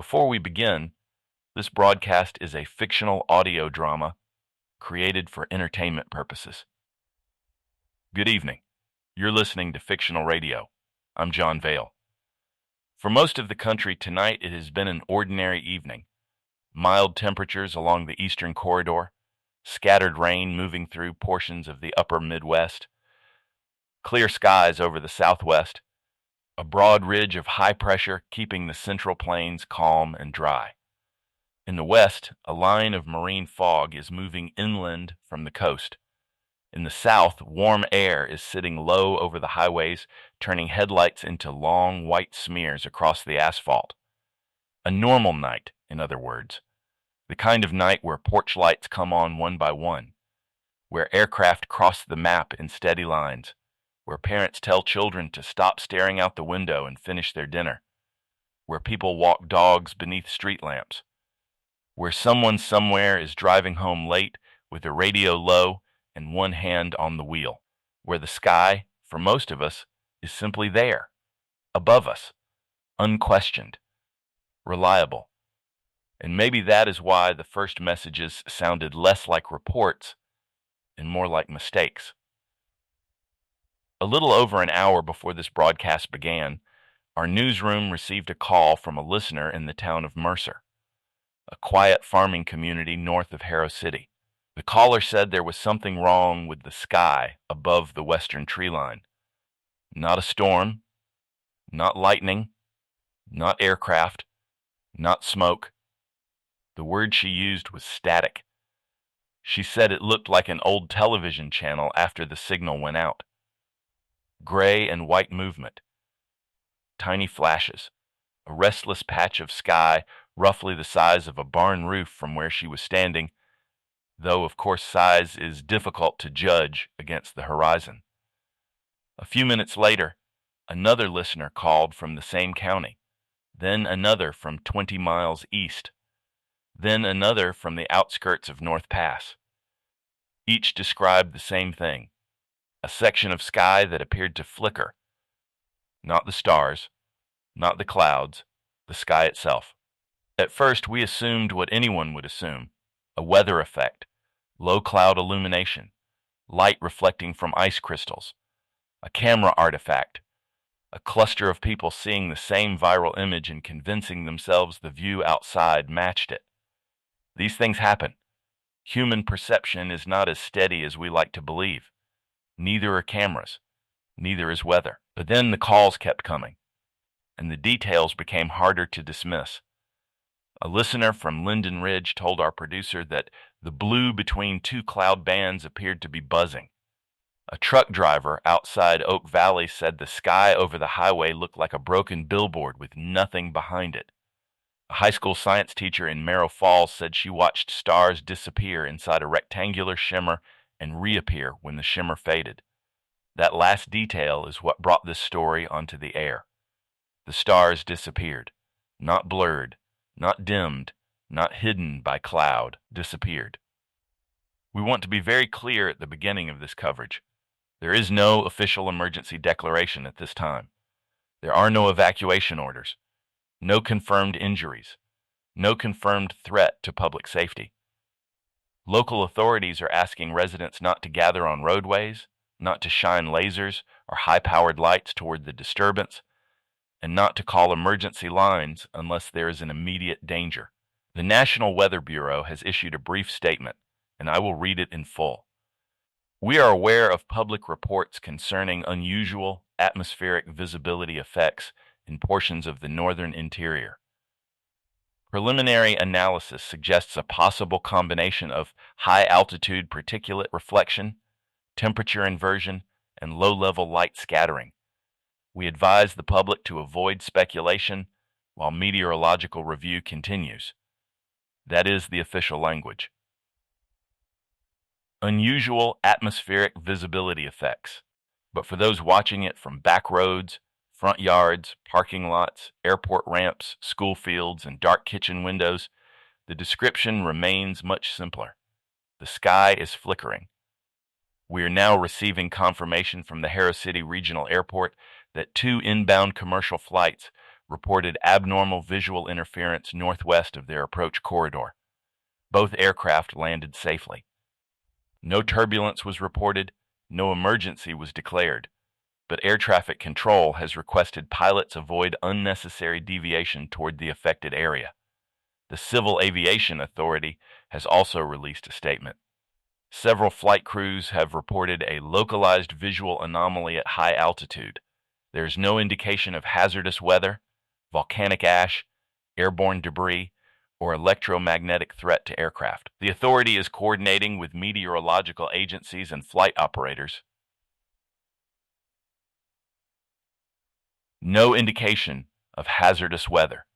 Before we begin, this broadcast is a fictional audio drama created for entertainment purposes. Good evening. You're listening to Fictional Radio. I'm Jon Vale. For most of the country tonight, it has been an ordinary evening. Mild temperatures along the eastern corridor, scattered rain moving through portions of the upper Midwest, clear skies over the southwest, a broad ridge of high pressure keeping the central plains calm and dry. In the west, a line of marine fog is moving inland from the coast. In the south, warm air is sitting low over the highways, turning headlights into long white smears across the asphalt. A normal night, in other words. The kind of night where porch lights come on one by one, where aircraft cross the map in steady lines, where parents tell children to stop staring out the window and finish their dinner, where people walk dogs beneath street lamps, where someone somewhere is driving home late with the radio low and one hand on the wheel, where the sky, for most of us, is simply there, above us, unquestioned, reliable. And maybe that is why the first messages sounded less like reports and more like mistakes. A little over an hour before this broadcast began, our newsroom received a call from a listener in the town of Mercer, a quiet farming community north of Harrow City. The caller said there was something wrong with the sky above the western tree line. Not a storm, not lightning, not aircraft, not smoke. The word she used was static. She said it looked like an old television channel after the signal went out. Gray and white movement, tiny flashes, a restless patch of sky roughly the size of a barn roof from where she was standing, though of course size is difficult to judge against the horizon. A few minutes later, another listener called from the same county, then another from 20 miles east, then another from the outskirts of North Pass. Each described the same thing, a section of sky that appeared to flicker. Not the stars, not the clouds, the sky itself. At first, we assumed what anyone would assume, a weather effect, low cloud illumination, light reflecting from ice crystals, a camera artifact, a cluster of people seeing the same viral image and convincing themselves the view outside matched it. These things happen. Human perception is not as steady as we like to believe. Neither are cameras. Neither is weather. But then the calls kept coming, and the details became harder to dismiss. A listener from Linden Ridge told our producer that the blue between two cloud bands appeared to be buzzing. A truck driver outside Oak Valley said the sky over the highway looked like a broken billboard with nothing behind it. A high school science teacher in Merrill Falls said she watched stars disappear inside a rectangular shimmer and reappear when the shimmer faded. That last detail is what brought this story onto the air. The stars disappeared, not blurred, not dimmed, not hidden by cloud, disappeared. We want to be very clear at the beginning of this coverage. There is no official emergency declaration at this time. There are no evacuation orders, no confirmed injuries, no confirmed threat to public safety. Local authorities are asking residents not to gather on roadways, not to shine lasers or high-powered lights toward the disturbance, and not to call emergency lines unless there is an immediate danger. The National Weather Bureau has issued a brief statement, and I will read it in full. We are aware of public reports concerning unusual atmospheric visibility effects in portions of the northern interior. Preliminary analysis suggests a possible combination of high-altitude particulate reflection, temperature inversion, and low-level light scattering. We advise the public to avoid speculation while meteorological review continues. That is the official language. Unusual atmospheric visibility effects, but for those watching it from back roads, front yards, parking lots, airport ramps, school fields, and dark kitchen windows, the description remains much simpler. The sky is flickering. We are now receiving confirmation from the Harrow City Regional Airport that 2 inbound commercial flights reported abnormal visual interference northwest of their approach corridor. Both aircraft landed safely. No turbulence was reported, no emergency was declared, but air traffic control has requested pilots avoid unnecessary deviation toward the affected area. The Civil Aviation Authority has also released a statement. Several flight crews have reported a localized visual anomaly at high altitude. There is no indication of hazardous weather, volcanic ash, airborne debris, or electromagnetic threat to aircraft. The authority is coordinating with meteorological agencies and flight operators. No indication of hazardous weather.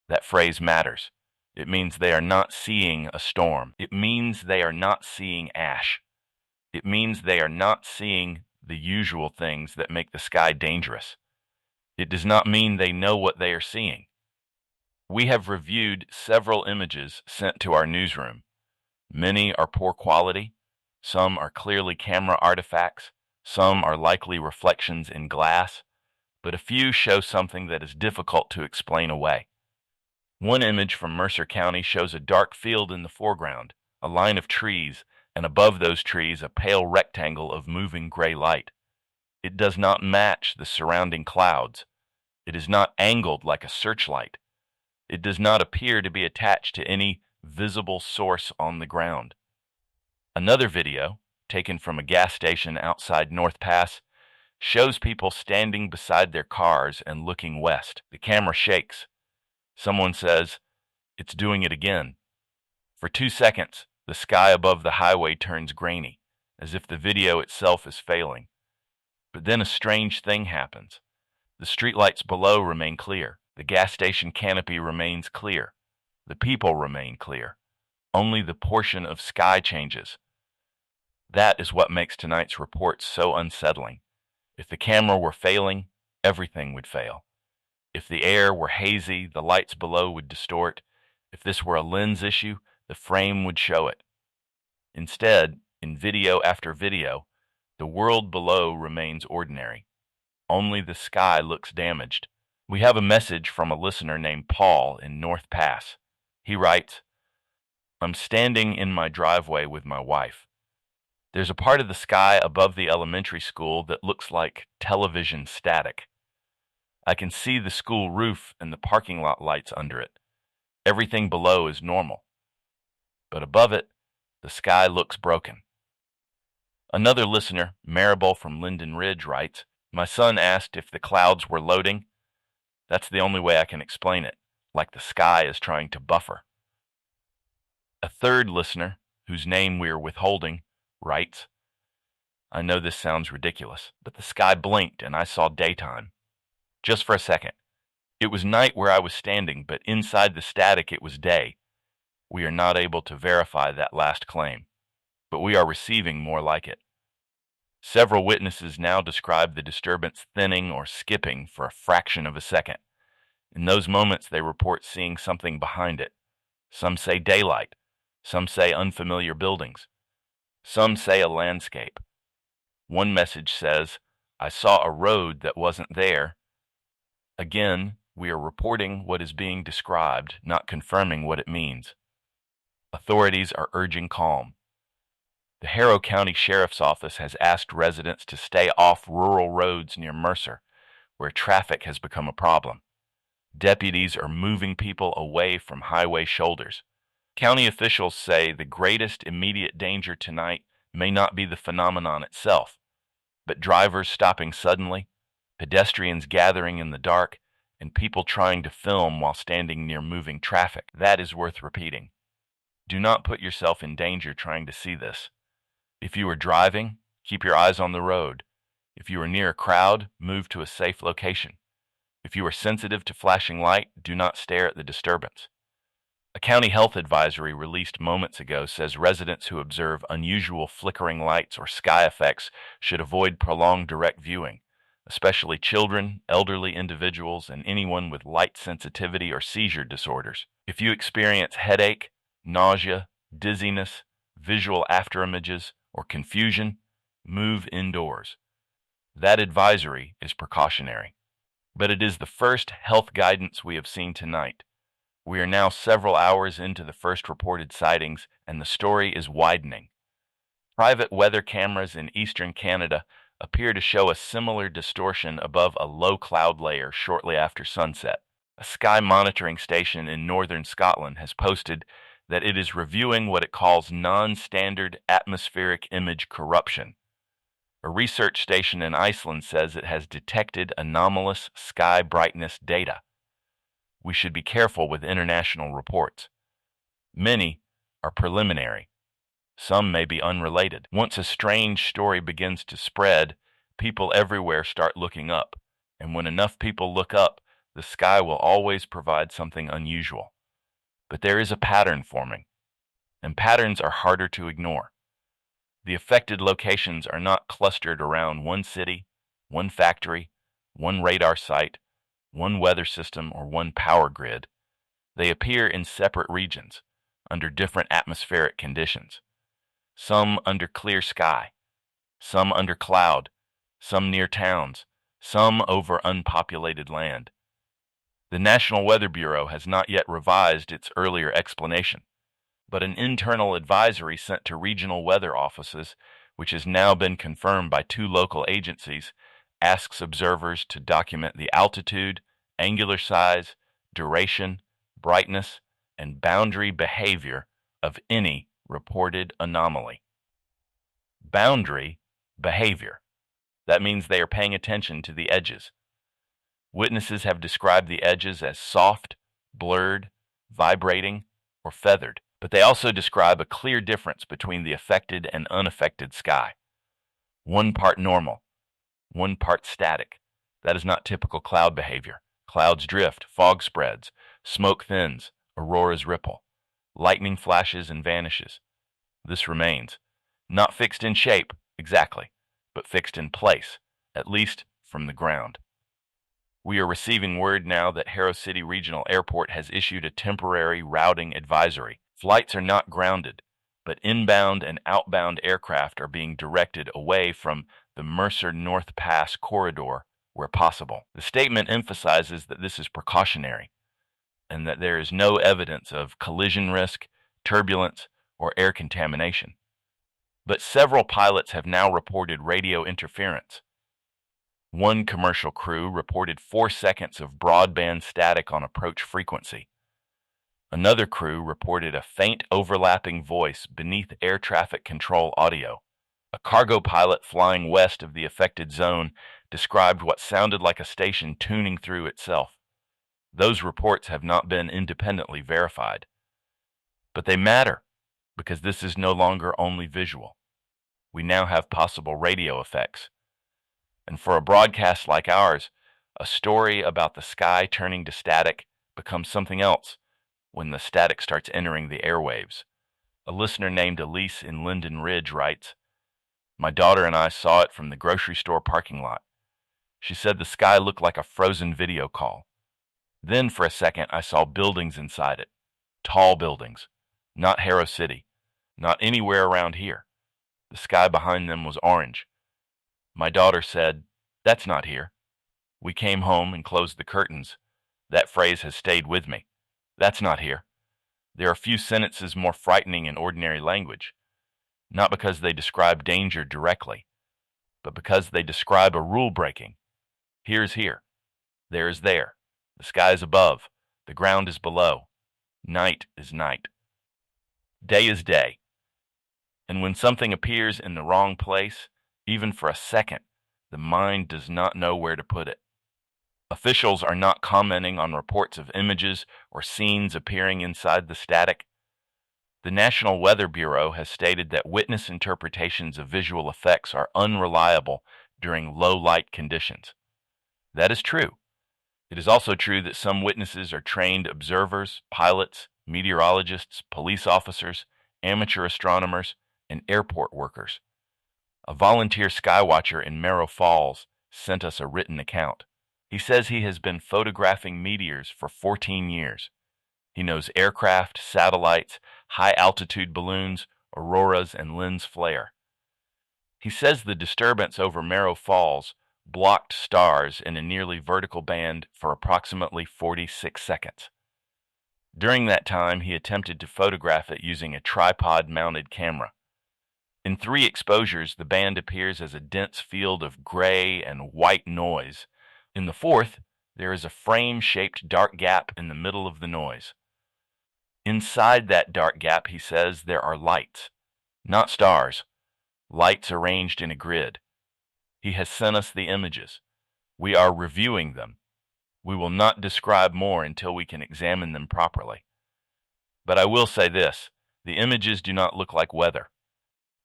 That phrase matters. It means they are not seeing a storm. It means they are not seeing ash. It means they are not seeing the usual things that make the sky dangerous. It does not mean they know what they are seeing. We have reviewed several images sent to our newsroom. Many are poor quality. Some are clearly camera artifacts. Some are likely reflections in glass. But a few show something that is difficult to explain away. One image from Mercer County shows a dark field in the foreground, a line of trees, and above those trees a pale rectangle of moving gray light. It does not match the surrounding clouds. It is not angled like a searchlight. It does not appear to be attached to any visible source on the ground. Another video, taken from a gas station outside North Pass, shows people standing beside their cars and looking west. The camera shakes. Someone says, "It's doing it again." For 2 seconds, the sky above the highway turns grainy, as if the video itself is failing. But then a strange thing happens. The streetlights below remain clear. The gas station canopy remains clear. The people remain clear. Only the portion of sky changes. That is what makes tonight's report so unsettling. If the camera were failing, everything would fail. If the air were hazy, the lights below would distort. If this were a lens issue, the frame would show it. Instead, in video after video, the world below remains ordinary. Only the sky looks damaged. We have a message from a listener named Paul in North Pass. He writes, "I'm standing in my driveway with my wife. There's a part of the sky above the elementary school that looks like television static. I can see the school roof and the parking lot lights under it. Everything below is normal. But above it, the sky looks broken." Another listener, Maribel from Linden Ridge, writes, "My son asked if the clouds were loading. That's the only way I can explain it, like the sky is trying to buffer." A third listener, whose name we are withholding, writes, "I know this sounds ridiculous, but the sky blinked and I saw daytime. Just for a second. It was night where I was standing, but inside the static it was day. We are not able to verify that last claim, but we are receiving more like it. Several witnesses now describe the disturbance thinning or skipping for a fraction of a second. In those moments they report seeing something behind it. Some say daylight. Some say unfamiliar buildings. Some say a landscape. One message says, 'I saw a road that wasn't there.' Again, we are reporting what is being described, not confirming what it means. Authorities are urging calm. The Harrow County Sheriff's Office has asked residents to stay off rural roads near Mercer, where traffic has become a problem. Deputies are moving people away from highway shoulders. County officials say the greatest immediate danger tonight may not be the phenomenon itself, but drivers stopping suddenly, pedestrians gathering in the dark, and people trying to film while standing near moving traffic. That is worth repeating. Do not put yourself in danger trying to see this. If you are driving, keep your eyes on the road. If you are near a crowd, move to a safe location. If you are sensitive to flashing light, do not stare at the disturbance. A county health advisory released moments ago says residents who observe unusual flickering lights or sky effects should avoid prolonged direct viewing, especially children, elderly individuals, and anyone with light sensitivity or seizure disorders. If you experience headache, nausea, dizziness, visual afterimages, or confusion, move indoors. That advisory is precautionary. But it is the first health guidance we have seen tonight. We are now several hours into the first reported sightings, and the story is widening. Private weather cameras in eastern Canada appear to show a similar distortion above a low cloud layer shortly after sunset. A sky monitoring station in northern Scotland has posted that it is reviewing what it calls non-standard atmospheric image corruption. A research station in Iceland says it has detected anomalous sky brightness data. We should be careful with international reports. Many are preliminary. Some may be unrelated. Once a strange story begins to spread, people everywhere start looking up. And when enough people look up, the sky will always provide something unusual. But there is a pattern forming, and patterns are harder to ignore. The affected locations are not clustered around one city, one factory, one radar site, one weather system, or one power grid. They appear in separate regions, under different atmospheric conditions. Some under clear sky, some under cloud, some near towns, some over unpopulated land. The National Weather Bureau has not yet revised its earlier explanation, but an internal advisory sent to regional weather offices, which has now been confirmed by 2 local agencies, asks observers to document the altitude, angular size, duration, brightness, and boundary behavior of any reported anomaly. Boundary behavior. That means they are paying attention to the edges. Witnesses have described the edges as soft, blurred, vibrating, or feathered, but they also describe a clear difference between the affected and unaffected sky. 1 part normal, 1 part static. That is not typical cloud behavior. Clouds drift, fog spreads, smoke thins, auroras ripple, lightning flashes and vanishes. This remains. Not fixed in shape, exactly, but fixed in place, at least from the ground. We are receiving word now that Harrow City Regional Airport has issued a temporary routing advisory. Flights are not grounded, but inbound and outbound aircraft are being directed away from the Mercer North Pass corridor where possible. The statement emphasizes that this is precautionary and that there is no evidence of collision risk, turbulence, or air contamination. But several pilots have now reported radio interference. 1 commercial crew reported 4 seconds of broadband static on approach frequency. Another crew reported a faint overlapping voice beneath air traffic control audio. A cargo pilot flying west of the affected zone described what sounded like a station tuning through itself. Those reports have not been independently verified. But they matter because this is no longer only visual. We now have possible radio effects. And for a broadcast like ours, a story about the sky turning to static becomes something else when the static starts entering the airwaves. A listener named Elise in Linden Ridge writes, "My daughter and I saw it from the grocery store parking lot. She said the sky looked like a frozen video call. Then for a second I saw buildings inside it. Tall buildings. Not Harrow City. Not anywhere around here. The sky behind them was orange. My daughter said, 'That's not here.' We came home and closed the curtains. That phrase has stayed with me. 'That's not here.' There are few sentences more frightening in ordinary language, not because they describe danger directly, but because they describe a rule breaking. Here is here. There is there. The sky is above. The ground is below. Night is night. Day is day. And when something appears in the wrong place, even for a second, the mind does not know where to put it. Officials are not commenting on reports of images or scenes appearing inside the static. The National Weather Bureau has stated that witness interpretations of visual effects are unreliable during low light conditions. That is true. It is also true that some witnesses are trained observers, pilots, meteorologists, police officers, amateur astronomers, and airport workers. A volunteer skywatcher in Merrow Falls sent us a written account. He says he has been photographing meteors for 14 years. He knows aircraft, satellites, high-altitude balloons, auroras, and lens flare. He says the disturbance over Merrow Falls blocked stars in a nearly vertical band for approximately 46 seconds. During that time, he attempted to photograph it using a tripod-mounted camera. In 3 exposures, the band appears as a dense field of gray and white noise. In the 4th, there is a frame-shaped dark gap in the middle of the noise. Inside that dark gap, he says, there are lights, not stars, lights arranged in a grid. He has sent us the images. We are reviewing them. We will not describe more until we can examine them properly. But I will say this, the images do not look like weather.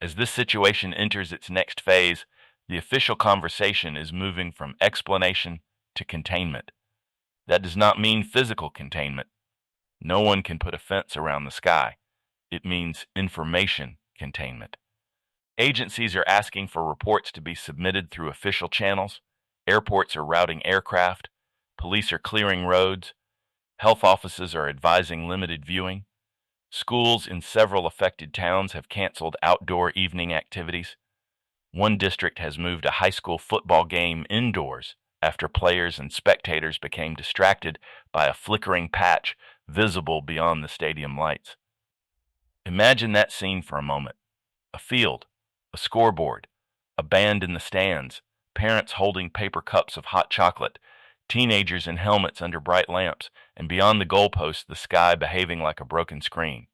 As this situation enters its next phase, the official conversation is moving from explanation to containment. That does not mean physical containment. No one can put a fence around the sky. It means information containment. Agencies are asking for reports to be submitted through official channels. Airports are routing aircraft. Police are clearing roads. Health offices are advising limited viewing. Schools in several affected towns have canceled outdoor evening activities. One district has moved a high school football game indoors after players and spectators became distracted by a flickering patch visible beyond the stadium lights. Imagine that scene for a moment. A field, a scoreboard, a band in the stands, parents holding paper cups of hot chocolate, teenagers in helmets under bright lamps, and beyond the goalposts, the sky behaving like a broken screen.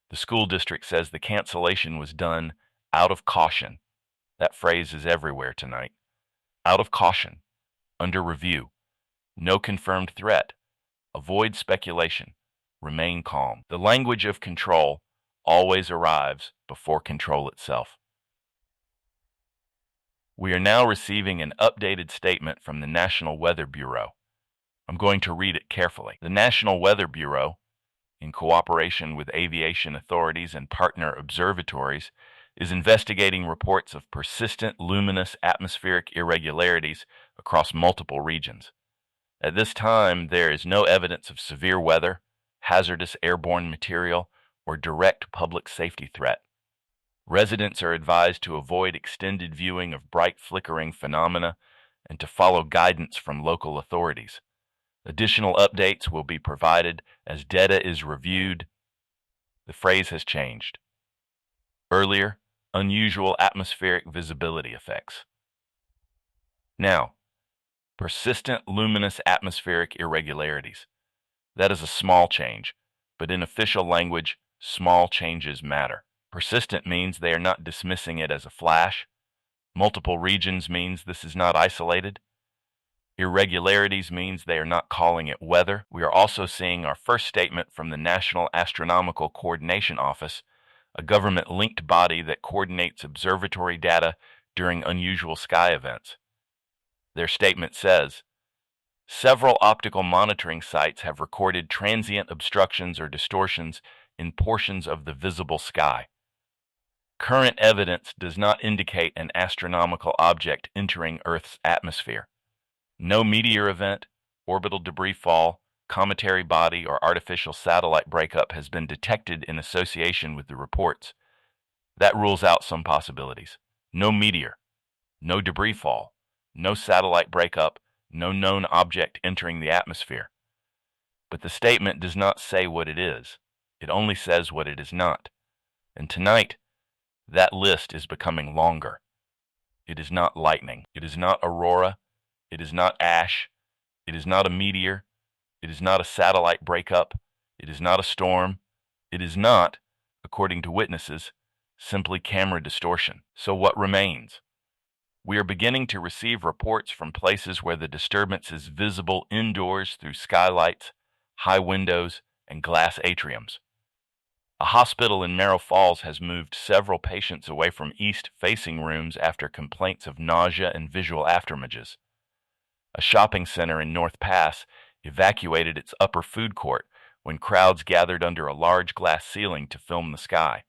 The school district says the cancellation was done out of caution. That phrase is everywhere tonight. Out of caution, under review, no confirmed threat, avoid speculation, remain calm. The language of control always arrives before control itself. We are now receiving an updated statement from the National Weather Bureau. I'm going to read it carefully. The National Weather Bureau, in cooperation with aviation authorities and partner observatories, is investigating reports of persistent luminous atmospheric irregularities across multiple regions. At this time, there is no evidence of severe weather, hazardous airborne material, or direct public safety threat. Residents are advised to avoid extended viewing of bright flickering phenomena and to follow guidance from local authorities. Additional updates will be provided as data is reviewed. The phrase has changed. Earlier, unusual atmospheric visibility effects. Now, persistent luminous atmospheric irregularities. That is a small change, but in official language, small changes matter. Persistent means they are not dismissing it as a flash. Multiple regions means this is not isolated. Irregularities means they are not calling it weather. We are also seeing our first statement from the National Astronomical Coordination Office, a government-linked body that coordinates observatory data during unusual sky events. Their statement says, several optical monitoring sites have recorded transient obstructions or distortions in portions of the visible sky. Current evidence does not indicate an astronomical object entering Earth's atmosphere. No meteor event, orbital debris fall, cometary body, or artificial satellite breakup has been detected in association with the reports. That rules out some possibilities. No meteor, no debris fall, no satellite breakup, no known object entering the atmosphere. But the statement does not say what it is. It only says what it is not. And tonight, that list is becoming longer. It is not lightning. It is not aurora. It is not ash. It is not a meteor. It is not a satellite breakup. It is not a storm. It is not, according to witnesses, simply camera distortion. So what remains? We are beginning to receive reports from places where the disturbance is visible indoors through skylights, high windows, and glass atriums. A hospital in Merrill Falls has moved several patients away from east-facing rooms after complaints of nausea and visual afterimages. A shopping center in North Pass evacuated its upper food court when crowds gathered under a large glass ceiling to film the sky.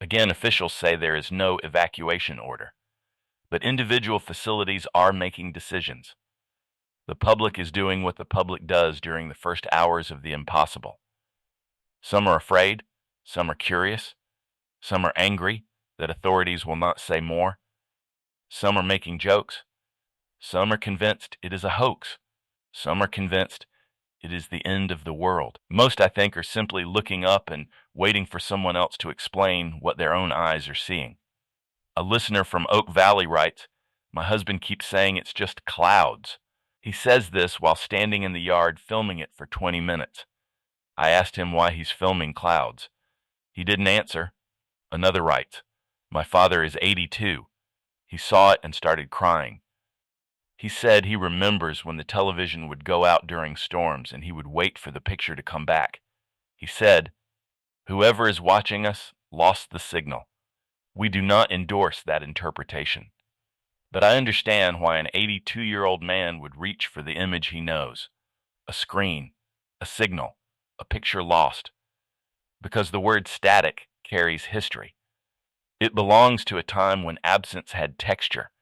Again, officials say there is no evacuation order, but individual facilities are making decisions. The public is doing what the public does during the first hours of the impossible. Some are afraid, some are curious, some are angry that authorities will not say more. Some are making jokes, Some are convinced it is a hoax. Some are convinced it is the end of the world. Most, I think, are simply looking up and waiting for someone else to explain what their own eyes are seeing. A listener from Oak Valley writes, "My husband keeps saying it's just clouds. He says this while standing in the yard filming it for 20 minutes. I asked him why he's filming clouds. He didn't answer." Another writes, "My father is 82. He saw it and started crying. He said he remembers when the television would go out during storms and he would wait for the picture to come back. He said, 'Whoever is watching us lost the signal.' We do not endorse that interpretation. But I understand why an 82-year-old man would reach for the image he knows. A screen, a signal, a picture lost. Because the word static carries history. It belongs to a time when absence had texture,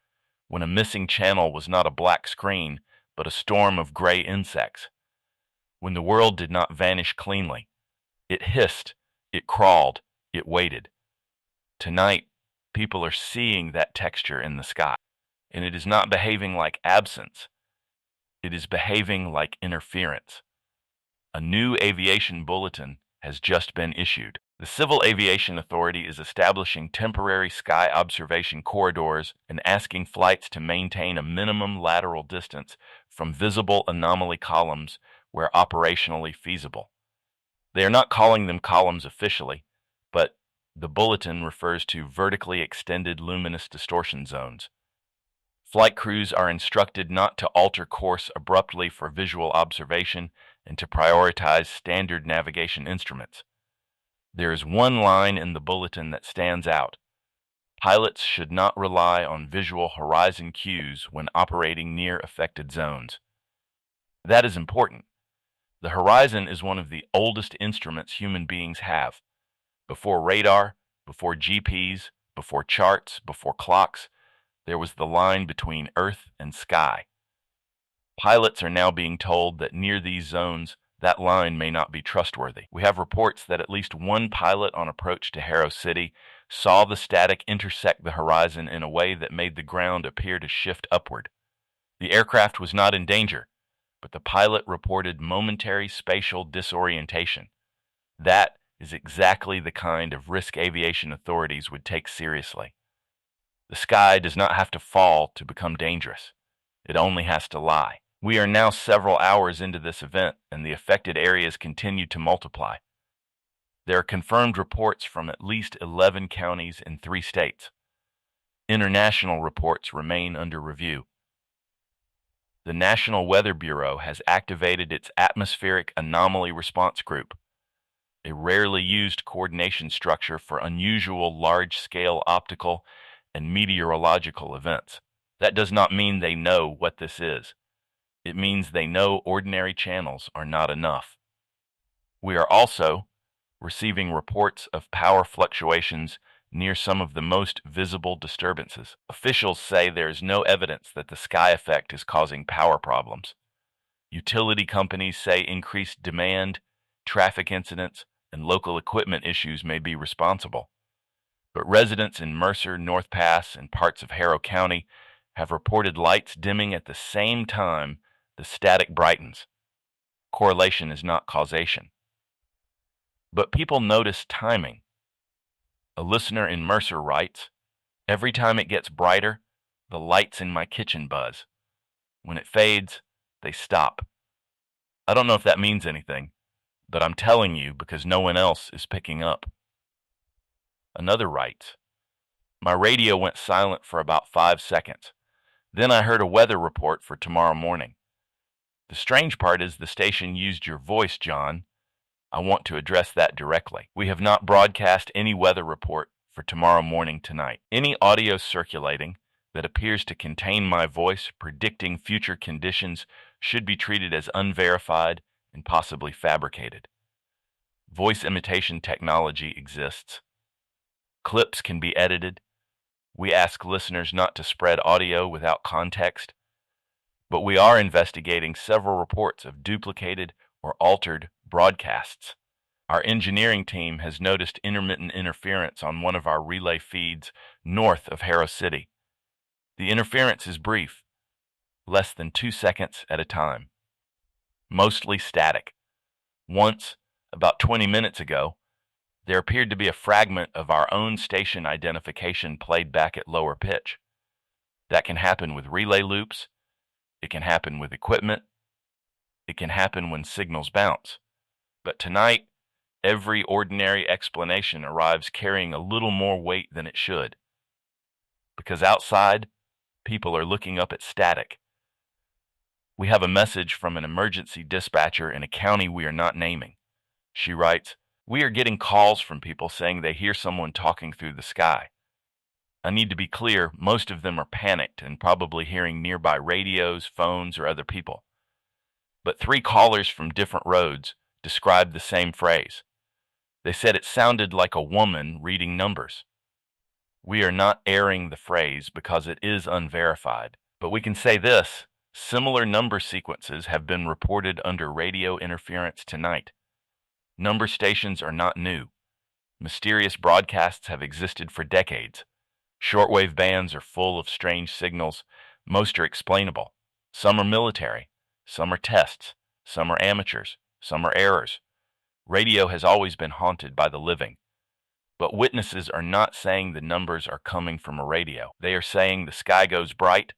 when a missing channel was not a black screen, but a storm of gray insects. When the world did not vanish cleanly. It hissed, it crawled, it waited. Tonight, people are seeing that texture in the sky, and it is not behaving like absence. It is behaving like interference. A new aviation bulletin has just been issued. The Civil Aviation Authority is establishing temporary sky observation corridors and asking flights to maintain a minimum lateral distance from visible anomaly columns where operationally feasible. They are not calling them columns officially, but the bulletin refers to vertically extended luminous distortion zones. Flight crews are instructed not to alter course abruptly for visual observation and to prioritize standard navigation instruments. There is one line in the bulletin that stands out. Pilots should not rely on visual horizon cues when operating near affected zones. That is important. The horizon is one of the oldest instruments human beings have. Before radar, before GPS, before charts, before clocks, there was the line between earth and sky. Pilots are now being told that near these zones, that line may not be trustworthy. We have reports that at least one pilot on approach to Harrow City saw the static intersect the horizon in a way that made the ground appear to shift upward. The aircraft was not in danger, but the pilot reported momentary spatial disorientation. That is exactly the kind of risk aviation authorities would take seriously. The sky does not have to fall to become dangerous. It only has to lie. We are now several hours into this event, and the affected areas continue to multiply. There are confirmed reports from at least 11 counties in 3 states. International reports remain under review. The National Weather Bureau has activated its Atmospheric Anomaly Response Group, a rarely used coordination structure for unusual large-scale optical and meteorological events. That does not mean they know what this is. It means they know ordinary channels are not enough. We are also receiving reports of power fluctuations near some of the most visible disturbances. Officials say there is no evidence that the sky effect is causing power problems. Utility companies say increased demand, traffic incidents, and local equipment issues may be responsible. But residents in Mercer, North Pass, and parts of Harrow County have reported lights dimming at the same time the static brightens. Correlation is not causation. But people notice timing. A listener in Mercer writes, "Every time it gets brighter, the lights in my kitchen buzz. When it fades, they stop. I don't know if that means anything, but I'm telling you because no one else is picking up." Another writes, "My radio went silent for about 5 seconds. Then I heard a weather report for tomorrow morning. The strange part is the station used your voice, Jon. I want to address that directly. We have not broadcast any weather report for tomorrow morning tonight. Any audio circulating that appears to contain my voice predicting future conditions should be treated as unverified and possibly fabricated. Voice imitation technology exists. Clips can be edited. We ask listeners not to spread audio without context. But we are investigating several reports of duplicated or altered broadcasts. Our engineering team has noticed intermittent interference on one of our relay feeds north of Harrow City. The interference is brief, less than 2 seconds at a time, mostly static. Once, about 20 minutes ago, there appeared to be a fragment of our own station identification played back at lower pitch. That can happen with relay loops, it can happen with equipment, it can happen when signals bounce. But tonight, every ordinary explanation arrives carrying a little more weight than it should. Because outside, people are looking up at static. We have a message from an emergency dispatcher in a county we are not naming. She writes, "We are getting calls from people saying they hear someone talking through the sky. I need to be clear, most of them are panicked and probably hearing nearby radios, phones, or other people. But 3 callers from different roads described the same phrase. They said it sounded like a woman reading numbers. We are not airing the phrase because it is unverified, but we can say this: similar number sequences have been reported under radio interference tonight. Number stations are not new. Mysterious broadcasts have existed for decades. Shortwave bands are full of strange signals. Most are explainable. Some are military. Some are tests. Some are amateurs. Some are errors. Radio has always been haunted by the living. But witnesses are not saying the numbers are coming from a radio. They are saying the sky goes bright,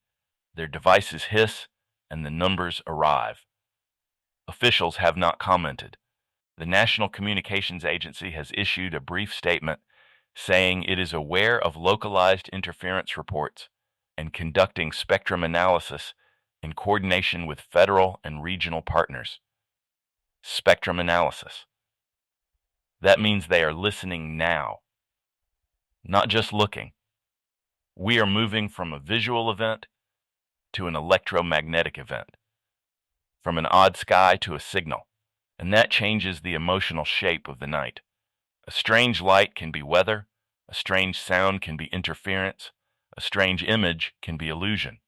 their devices hiss, and the numbers arrive. Officials have not commented. The National Communications Agency has issued a brief statement saying it is aware of localized interference reports and conducting spectrum analysis in coordination with federal and regional partners. Spectrum analysis. That means they are listening now, not just looking. We are moving from a visual event to an electromagnetic event, from an odd sky to a signal, and that changes the emotional shape of the night. A strange light can be weather, a strange sound can be interference, a strange image can be illusion.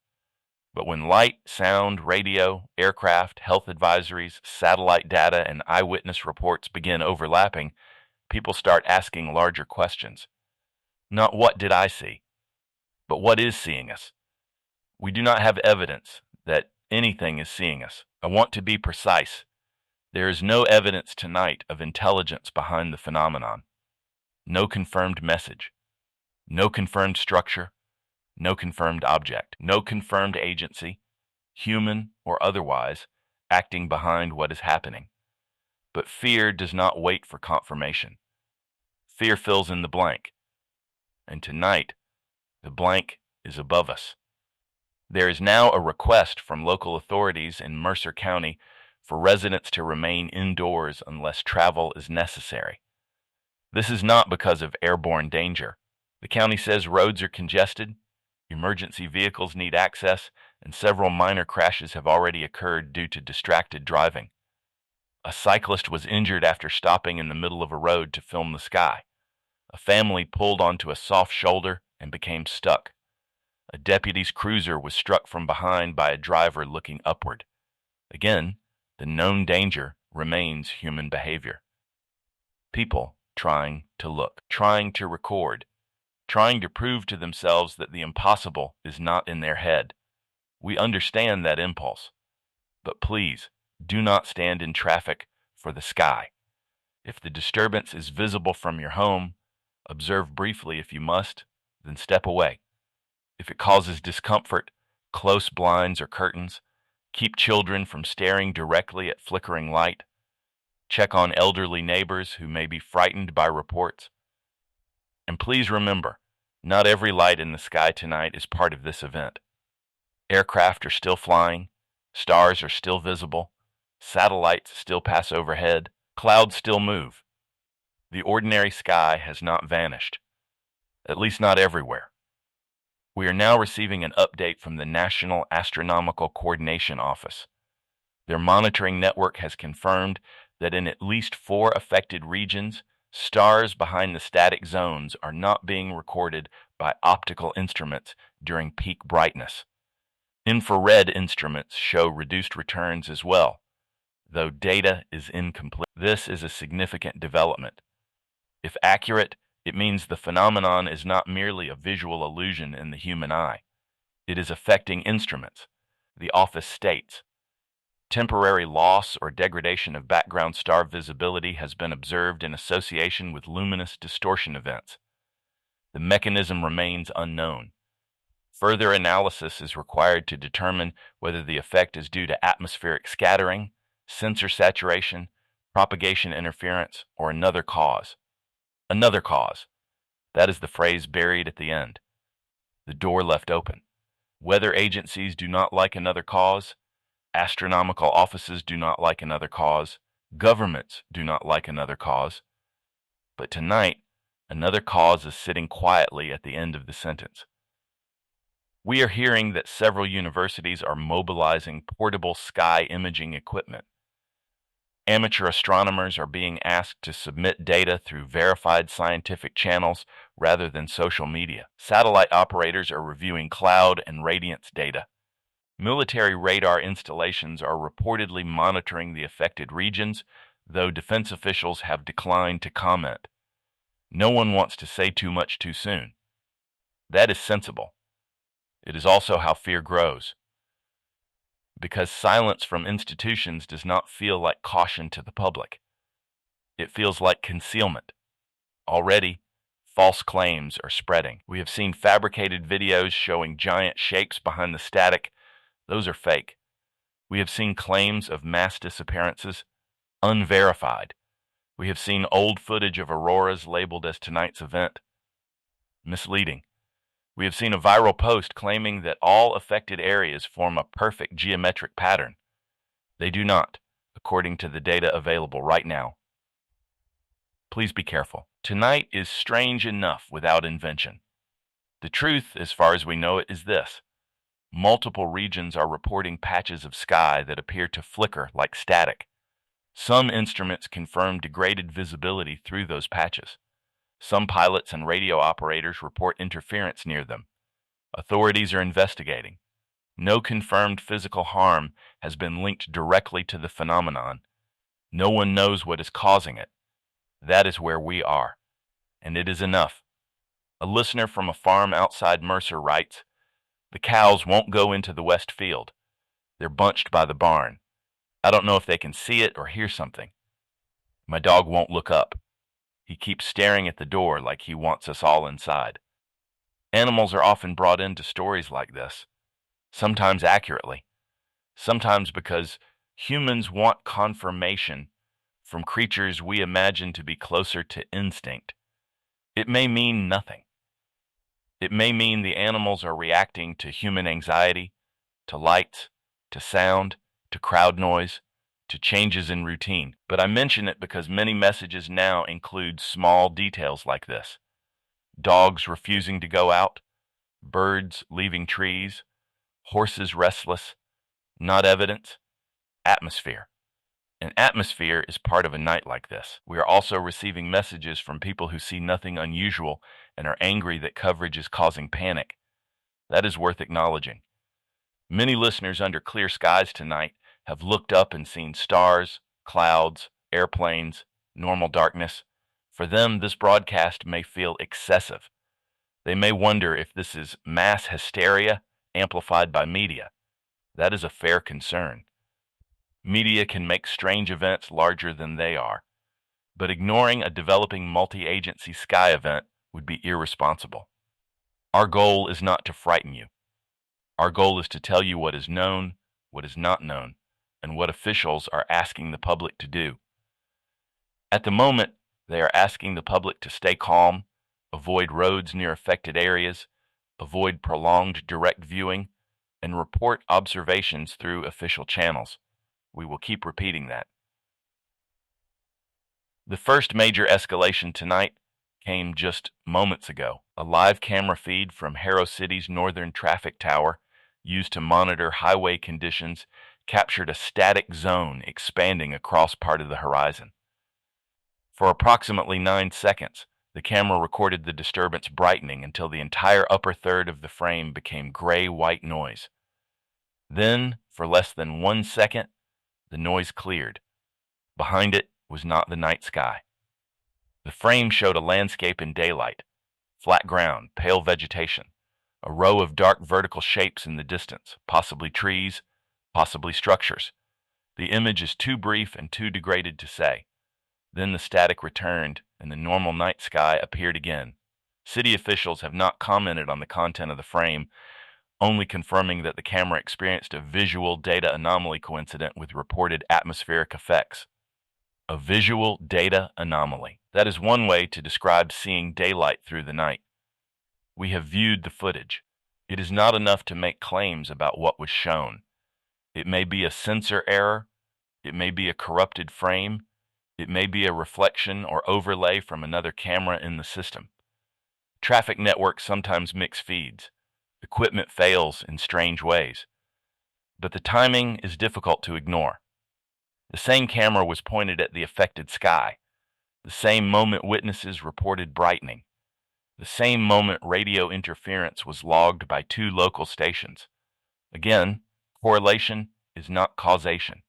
But when light, sound, radio, aircraft, health advisories, satellite data, and eyewitness reports begin overlapping, people start asking larger questions. Not what did I see, but what is seeing us? We do not have evidence that anything is seeing us. I want to be precise. There is no evidence tonight of intelligence behind the phenomenon. No confirmed message. No confirmed structure. No confirmed object. No confirmed agency, human or otherwise, acting behind what is happening. But fear does not wait for confirmation. Fear fills in the blank. And tonight, the blank is above us. There is now a request from local authorities in Mercer County for residents to remain indoors unless travel is necessary. This is not because of airborne danger. The county says roads are congested, emergency vehicles need access, and several minor crashes have already occurred due to distracted driving. A cyclist was injured after stopping in the middle of a road to film the sky. A family pulled onto a soft shoulder and became stuck. A deputy's cruiser was struck from behind by a driver looking upward. Again, the known danger remains human behavior. People trying to look, trying to record, trying to prove to themselves that the impossible is not in their head. We understand that impulse. But please, do not stand in traffic for the sky. If the disturbance is visible from your home, observe briefly if you must, then step away. If it causes discomfort, close blinds or curtains, keep children from staring directly at flickering light. Check on elderly neighbors who may be frightened by reports. And please remember, not every light in the sky tonight is part of this event. Aircraft are still flying, stars are still visible, satellites still pass overhead, clouds still move. The ordinary sky has not vanished, at least not everywhere. We are now receiving an update from the National Astronomical Coordination Office. Their monitoring network has confirmed that in at least 4 affected regions, stars behind the static zones are not being recorded by optical instruments during peak brightness. Infrared instruments show reduced returns as well, though data is incomplete. This is a significant development. If accurate, it means the phenomenon is not merely a visual illusion in the human eye. It is affecting instruments. The office states, temporary loss or degradation of background star visibility has been observed in association with luminous distortion events. The mechanism remains unknown. Further analysis is required to determine whether the effect is due to atmospheric scattering, sensor saturation, propagation interference, or another cause. Another cause. That is the phrase buried at the end. The door left open. Weather agencies do not like another cause. Astronomical offices do not like another cause. Governments do not like another cause. But tonight, another cause is sitting quietly at the end of the sentence. We are hearing that several universities are mobilizing portable sky imaging equipment. Amateur astronomers are being asked to submit data through verified scientific channels rather than social media. Satellite operators are reviewing cloud and radiance data. Military radar installations are reportedly monitoring the affected regions, though defense officials have declined to comment. No one wants to say too much too soon. That is sensible. It is also how fear grows. Because silence from institutions does not feel like caution to the public. It feels like concealment. Already, false claims are spreading. We have seen fabricated videos showing giant shapes behind the static. Those are fake. We have seen claims of mass disappearances, unverified. We have seen old footage of auroras labeled as tonight's event, misleading. We have seen a viral post claiming that all affected areas form a perfect geometric pattern. They do not, according to the data available right now. Please be careful. Tonight is strange enough without invention. The truth, as far as we know it, is this. Multiple regions are reporting patches of sky that appear to flicker like static. Some instruments confirm degraded visibility through those patches. Some pilots and radio operators report interference near them. Authorities are investigating. No confirmed physical harm has been linked directly to the phenomenon. No one knows what is causing it. That is where we are. And it is enough. A listener from a farm outside Mercer writes, "The cows won't go into the west field. They're bunched by the barn. I don't know if they can see it or hear something. My dog won't look up. He keeps staring at the door like he wants us all inside." Animals are often brought into stories like this, sometimes accurately, sometimes because humans want confirmation from creatures we imagine to be closer to instinct. It may mean nothing. It may mean the animals are reacting to human anxiety, to lights, to sound, to crowd noise, to changes in routine. But I mention it because many messages now include small details like this. Dogs refusing to go out, birds leaving trees, horses restless, not evidence, atmosphere. An atmosphere is part of a night like this. We are also receiving messages from people who see nothing unusual and are angry that coverage is causing panic. That is worth acknowledging. Many listeners under clear skies tonight have looked up and seen stars, clouds, airplanes, normal darkness. For them, this broadcast may feel excessive. They may wonder if this is mass hysteria amplified by media. That is a fair concern. Media can make strange events larger than they are, but ignoring a developing multi-agency sky event would be irresponsible. Our goal is not to frighten you. Our goal is to tell you what is known, what is not known, and what officials are asking the public to do. At the moment, they are asking the public to stay calm, avoid roads near affected areas, avoid prolonged direct viewing, and report observations through official channels. We will keep repeating that. The first major escalation tonight came just moments ago. A live camera feed from Harrow City's northern traffic tower, used to monitor highway conditions, captured a static zone expanding across part of the horizon. For approximately 9 seconds, the camera recorded the disturbance brightening until the entire upper third of the frame became gray-white noise. Then, for less than 1 second, the noise cleared. Behind it was not the night sky. The frame showed a landscape in daylight, flat ground, pale vegetation, a row of dark vertical shapes in the distance, possibly trees, possibly structures. The image is too brief and too degraded to say. Then the static returned, and the normal night sky appeared again. City officials have not commented on the content of the frame, only confirming that the camera experienced a visual data anomaly coincident with reported atmospheric effects. A visual data anomaly. That is one way to describe seeing daylight through the night. We have viewed the footage. It is not enough to make claims about what was shown. It may be a sensor error. It may be a corrupted frame. It may be a reflection or overlay from another camera in the system. Traffic networks sometimes mix feeds. Equipment fails in strange ways. But the timing is difficult to ignore. The same camera was pointed at the affected sky. The same moment witnesses reported brightening. The same moment radio interference was logged by 2 local stations. Again, correlation is not causation.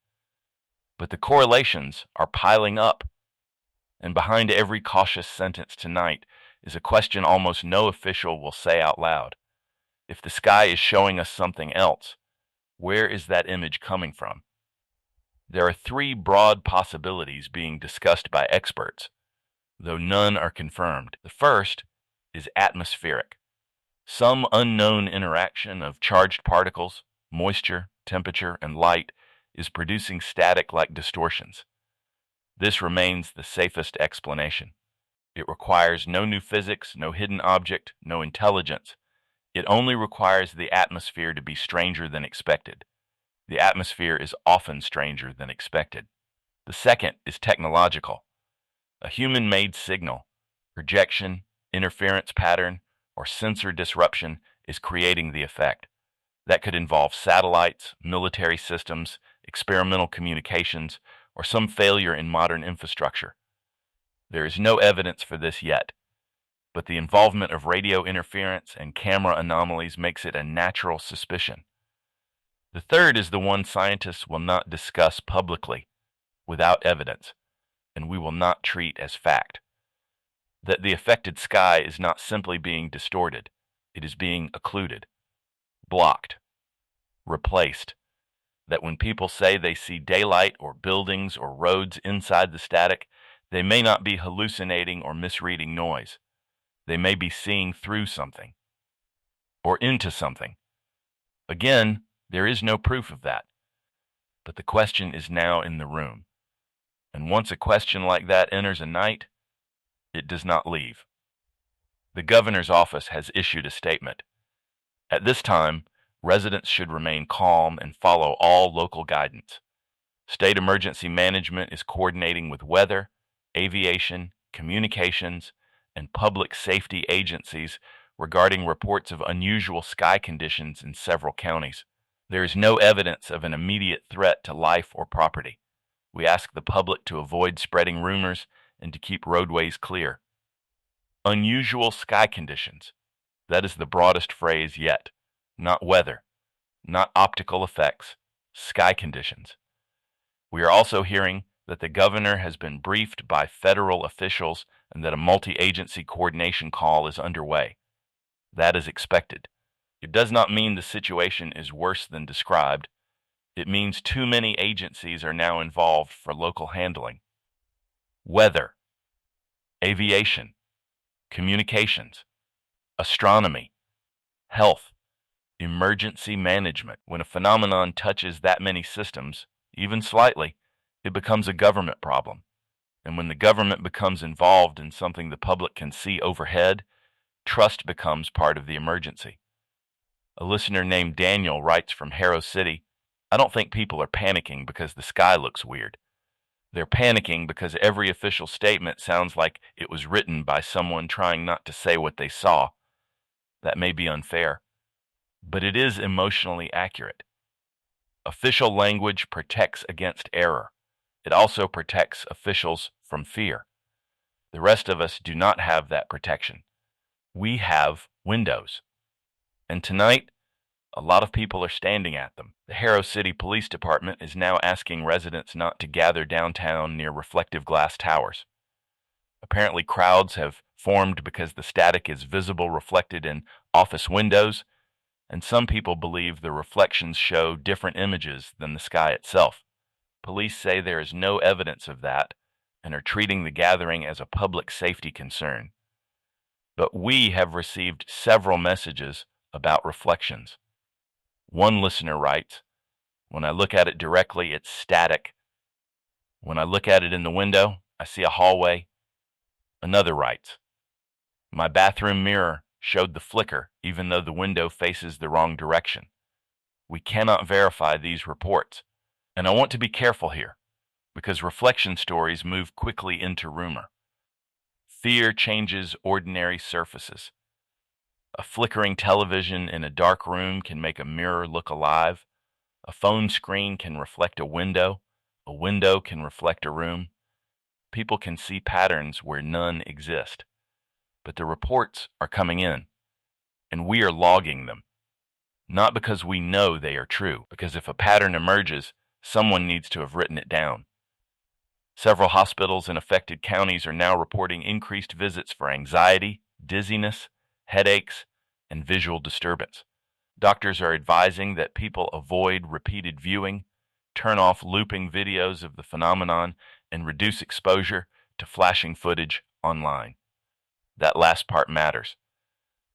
But the correlations are piling up. And behind every cautious sentence tonight is a question almost no official will say out loud. If the sky is showing us something else, where is that image coming from? There are 3 broad possibilities being discussed by experts, though none are confirmed. The first is atmospheric. Some unknown interaction of charged particles, moisture, temperature, and light is producing static-like distortions. This remains the safest explanation. It requires no new physics, no hidden object, no intelligence. It only requires the atmosphere to be stranger than expected. The atmosphere is often stranger than expected. The second is technological. A human-made signal, projection, interference pattern, or sensor disruption is creating the effect. That could involve satellites, military systems, experimental communications, or some failure in modern infrastructure. There is no evidence for this yet, but the involvement of radio interference and camera anomalies makes it a natural suspicion. The third is the one scientists will not discuss publicly, without evidence, and we will not treat as fact. That the affected sky is not simply being distorted, it is being occluded, blocked, replaced. That when people say they see daylight or buildings or roads inside the static, they may not be hallucinating or misreading noise. They may be seeing through something or into something. Again, there is no proof of that, but the question is now in the room. And once a question like that enters a night, it does not leave. The governor's office has issued a statement. At this time, residents should remain calm and follow all local guidance. State emergency management is coordinating with weather, aviation, communications, and public safety agencies regarding reports of unusual sky conditions in several counties. There is no evidence of an immediate threat to life or property. We ask the public to avoid spreading rumors and to keep roadways clear. Unusual sky conditions. That is the broadest phrase yet. Not weather, not optical effects, sky conditions. We are also hearing that the governor has been briefed by federal officials and that a multi-agency coordination call is underway. That is expected. It does not mean the situation is worse than described. It means too many agencies are now involved for local handling. Weather, aviation, communications, astronomy, health, emergency management. When a phenomenon touches that many systems, even slightly, it becomes a government problem. And when the government becomes involved in something the public can see overhead, trust becomes part of the emergency. A listener named Daniel writes from Harrow City, "I don't think people are panicking because the sky looks weird. They're panicking because every official statement sounds like it was written by someone trying not to say what they saw. That may be unfair, but it is emotionally accurate. Official language protects against error. It also protects officials from fear. The rest of us do not have that protection. We have windows. And tonight, a lot of people are standing at them. The Harrow City Police Department is now asking residents not to gather downtown near reflective glass towers. Apparently, crowds have formed because the static is visible reflected in office windows, and some people believe the reflections show different images than the sky itself. Police say there is no evidence of that and are treating the gathering as a public safety concern. But we have received several messages about reflections. One listener writes, "When I look at it directly, it's static. When I look at it in the window, I see a hallway." Another writes, "My bathroom mirror showed the flicker even though the window faces the wrong direction." We cannot verify these reports, and I want to be careful here because reflection stories move quickly into rumor. Fear changes ordinary surfaces. A flickering television in a dark room can make a mirror look alive. A phone screen can reflect a window can reflect a room. People can see patterns where none exist. But the reports are coming in, and we are logging them. Not because we know they are true, because if a pattern emerges, someone needs to have written it down. Several hospitals in affected counties are now reporting increased visits for anxiety, dizziness, headaches, and visual disturbance. Doctors are advising that people avoid repeated viewing, turn off looping videos of the phenomenon, and reduce exposure to flashing footage online. That last part matters.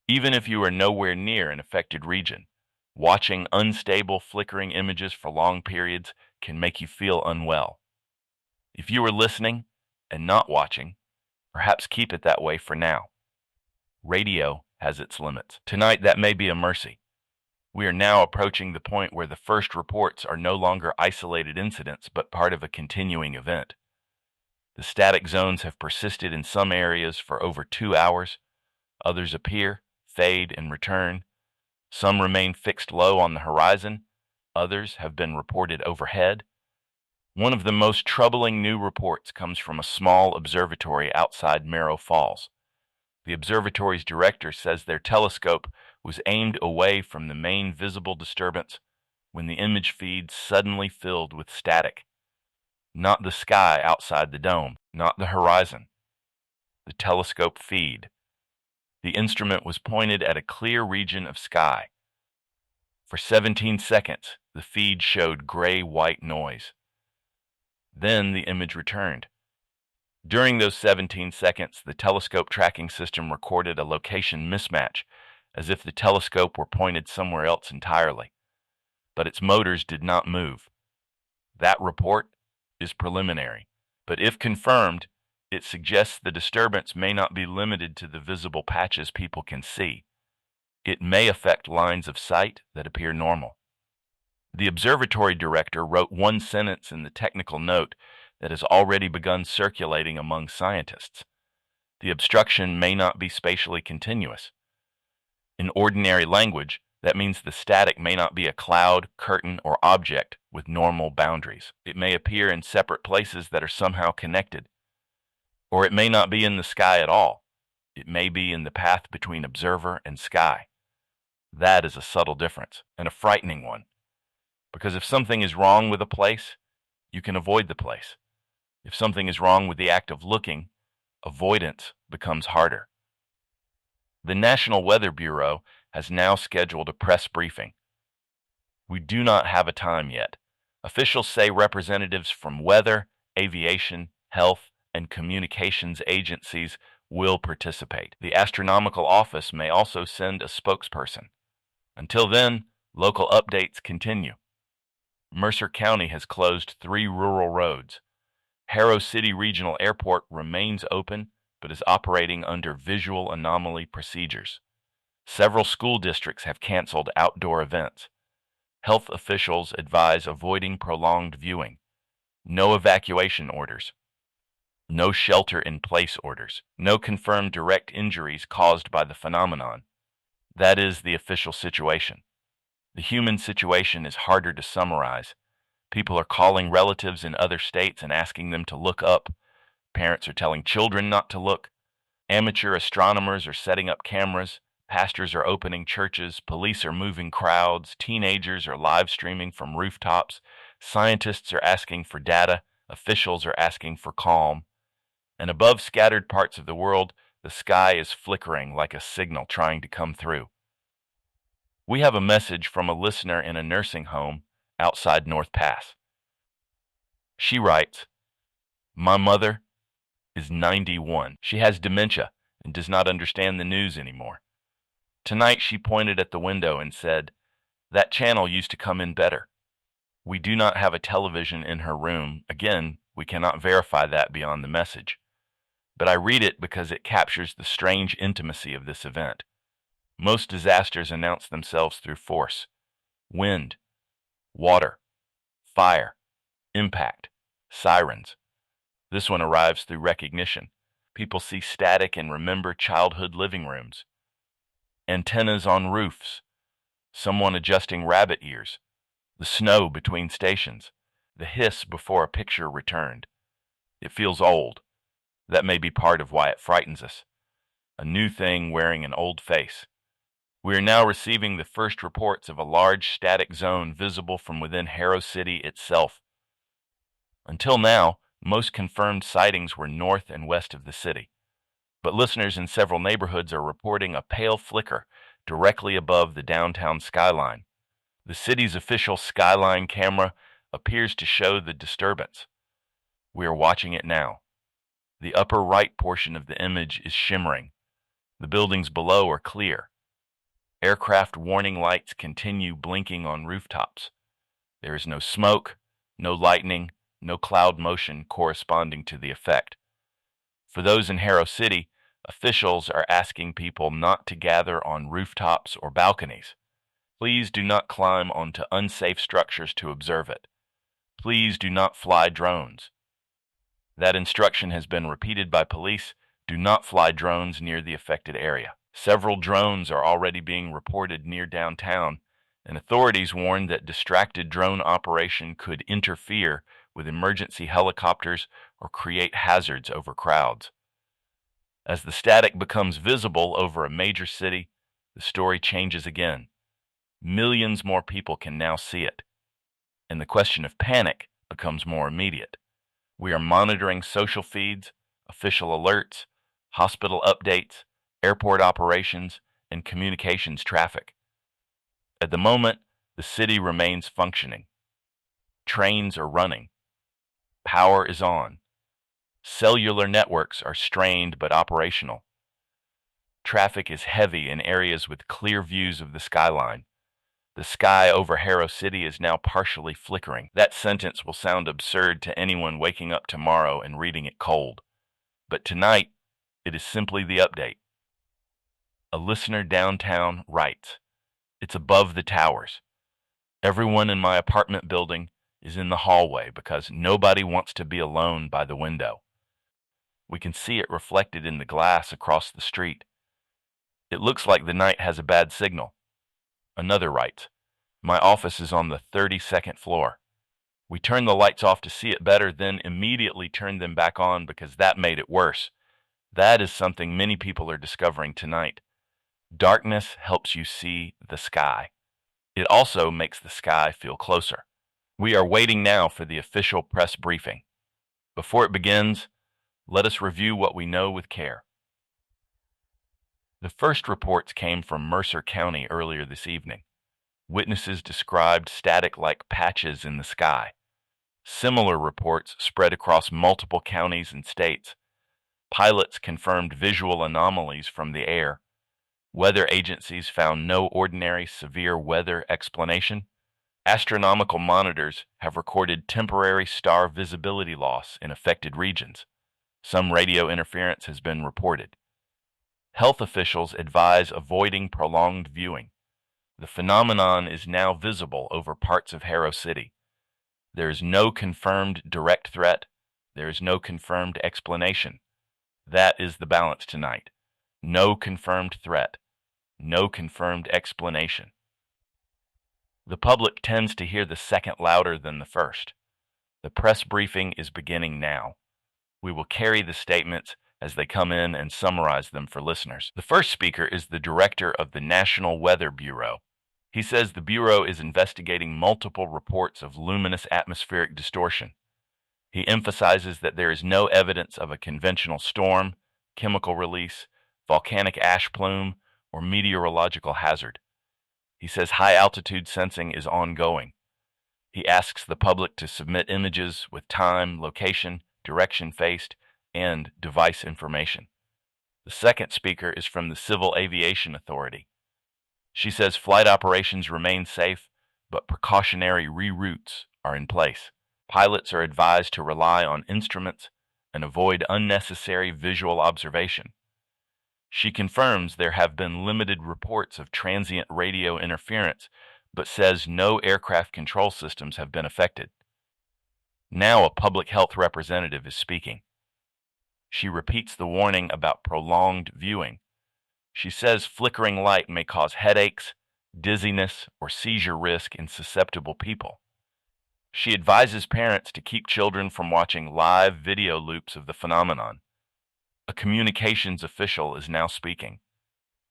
Even if you are nowhere near an affected region, watching unstable, flickering images for long periods can make you feel unwell. If you are listening and not watching, perhaps keep it that way for now. Radio has its limits. Tonight, that may be a mercy. We are now approaching the point where the first reports are no longer isolated incidents, but part of a continuing event. The static zones have persisted in some areas for over 2 hours. Others appear, fade, and return. Some remain fixed low on the horizon. Others have been reported overhead. One of the most troubling new reports comes from a small observatory outside Merrow Falls. The observatory's director says their telescope was aimed away from the main visible disturbance when the image feed suddenly filled with static. Not the sky outside the dome, not the horizon. The telescope feed. The instrument was pointed at a clear region of sky. For 17 seconds, the feed showed gray-white noise. Then the image returned. During those 17 seconds, the telescope tracking system recorded a location mismatch, as if the telescope were pointed somewhere else entirely. But its motors did not move. That report is preliminary, but if confirmed, it suggests the disturbance may not be limited to the visible patches people can see. It may affect lines of sight that appear normal. The observatory director wrote one sentence in the technical note that has already begun circulating among scientists. The obstruction may not be spatially continuous. In ordinary language, that means the static may not be a cloud, curtain, or object with normal boundaries. It may appear in separate places that are somehow connected. Or it may not be in the sky at all. It may be in the path between observer and sky. That is a subtle difference, and a frightening one. Because if something is wrong with a place, you can avoid the place. If something is wrong with the act of looking, avoidance becomes harder. The National Weather Bureau has now scheduled a press briefing. We do not have a time yet. Officials say representatives from weather, aviation, health, and communications agencies will participate. The Astronomical Office may also send a spokesperson. Until then, local updates continue. Mercer County has closed 3 rural roads. Harrow City Regional Airport remains open, but is operating under visual anomaly procedures. Several school districts have canceled outdoor events. Health officials advise avoiding prolonged viewing. No evacuation orders. No shelter-in-place orders. No confirmed direct injuries caused by the phenomenon. That is the official situation. The human situation is harder to summarize. People are calling relatives in other states and asking them to look up. Parents are telling children not to look. Amateur astronomers are setting up cameras. Pastors are opening churches. Police are moving crowds. Teenagers are live streaming from rooftops. Scientists are asking for data. Officials are asking for calm. And above scattered parts of the world, the sky is flickering like a signal trying to come through. We have a message from a listener in a nursing home outside North Pass. She writes, "My mother is 91. She has dementia and does not understand the news anymore. Tonight she pointed at the window and said, 'That channel used to come in better.' We do not have a television in her room. Again, we cannot verify that beyond the message. But I read it because it captures the strange intimacy of this event. Most disasters announce themselves through force: wind, water, fire, impact, sirens. This one arrives through recognition. People see static and remember childhood living rooms, antennas on roofs, someone adjusting rabbit ears, the snow between stations, the hiss before a picture returned. It feels old. That may be part of why it frightens us. A new thing wearing an old face. We are now receiving the first reports of a large static zone visible from within Harrow City itself. Until now, most confirmed sightings were north and west of the city, but listeners in several neighborhoods are reporting a pale flicker directly above the downtown skyline. The city's official skyline camera appears to show the disturbance. We are watching it now. The upper right portion of the image is shimmering. The buildings below are clear. Aircraft warning lights continue blinking on rooftops. There is no smoke, no lightning, no cloud motion corresponding to the effect. For those in Harrow City, officials are asking people not to gather on rooftops or balconies. Please do not climb onto unsafe structures to observe it. Please do not fly drones. That instruction has been repeated by police. Do not fly drones near the affected area. Several drones are already being reported near downtown, and authorities warn that distracted drone operation could interfere with emergency helicopters or create hazards over crowds. As the static becomes visible over a major city, the story changes again. Millions more people can now see it, and the question of panic becomes more immediate. We are monitoring social feeds, official alerts, hospital updates, airport operations, and communications traffic. At the moment, the city remains functioning. Trains are running. Power is on. Cellular networks are strained but operational. Traffic is heavy in areas with clear views of the skyline. The sky over Harrow City is now partially flickering. That sentence will sound absurd to anyone waking up tomorrow and reading it cold. But tonight, it is simply the update. A listener downtown writes, "It's above the towers. Everyone in my apartment building is in the hallway because nobody wants to be alone by the window. We can see it reflected in the glass across the street. It looks like the night has a bad signal." Another writes, "My office is on the 32nd floor. We turned the lights off to see it better, then immediately turned them back on because that made it worse. That is something many people are discovering tonight. Darkness helps you see the sky. It also makes the sky feel closer." We are waiting now for the official press briefing. Before it begins, let us review what we know with care. The first reports came from Mercer County earlier this evening. Witnesses described static-like patches in the sky. Similar reports spread across multiple counties and states. Pilots confirmed visual anomalies from the air. Weather agencies found no ordinary severe weather explanation. Astronomical monitors have recorded temporary star visibility loss in affected regions. Some radio interference has been reported. Health officials advise avoiding prolonged viewing. The phenomenon is now visible over parts of Harrow City. There is no confirmed direct threat. There is no confirmed explanation. That is the balance tonight. No confirmed threat. No confirmed explanation. The public tends to hear the second louder than the first. The press briefing is beginning now. We will carry the statements as they come in and summarize them for listeners. The first speaker is the director of the National Weather Bureau. He says the Bureau is investigating multiple reports of luminous atmospheric distortion. He emphasizes that there is no evidence of a conventional storm, chemical release, volcanic ash plume, or meteorological hazard. He says high-altitude sensing is ongoing. He asks the public to submit images with time, location, direction faced, and device information. The second speaker is from the Civil Aviation Authority. She says flight operations remain safe, but precautionary reroutes are in place. Pilots are advised to rely on instruments and avoid unnecessary visual observation. She confirms there have been limited reports of transient radio interference, but says no aircraft control systems have been affected. Now a public health representative is speaking. She repeats the warning about prolonged viewing. She says flickering light may cause headaches, dizziness, or seizure risk in susceptible people. She advises parents to keep children from watching live video loops of the phenomenon. A communications official is now speaking.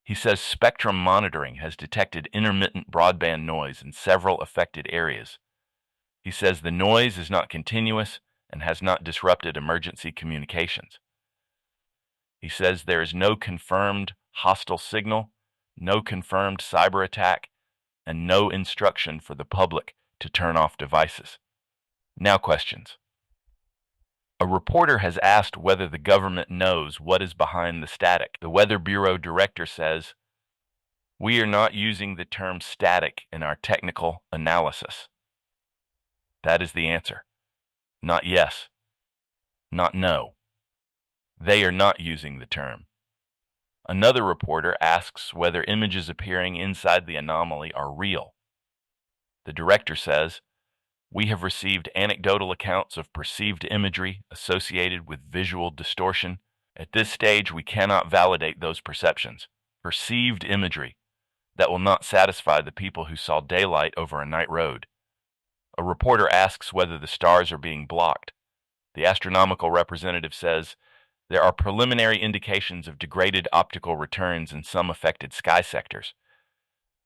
He says spectrum monitoring has detected intermittent broadband noise in several affected areas. He says the noise is not continuous and has not disrupted emergency communications. He says there is no confirmed hostile signal, no confirmed cyber attack, and no instruction for the public to turn off devices. Now questions. A reporter has asked whether the government knows what is behind the static. The Weather Bureau director says, "We are not using the term static in our technical analysis." That is the answer. Not yes, not no. They are not using the term. Another reporter asks whether images appearing inside the anomaly are real. The director says, "We have received anecdotal accounts of perceived imagery associated with visual distortion. At this stage, we cannot validate those perceptions. Perceived imagery that will not satisfy the people who saw daylight over a night road." A reporter asks whether the stars are being blocked. The astronomical representative says, "There are preliminary indications of degraded optical returns in some affected sky sectors,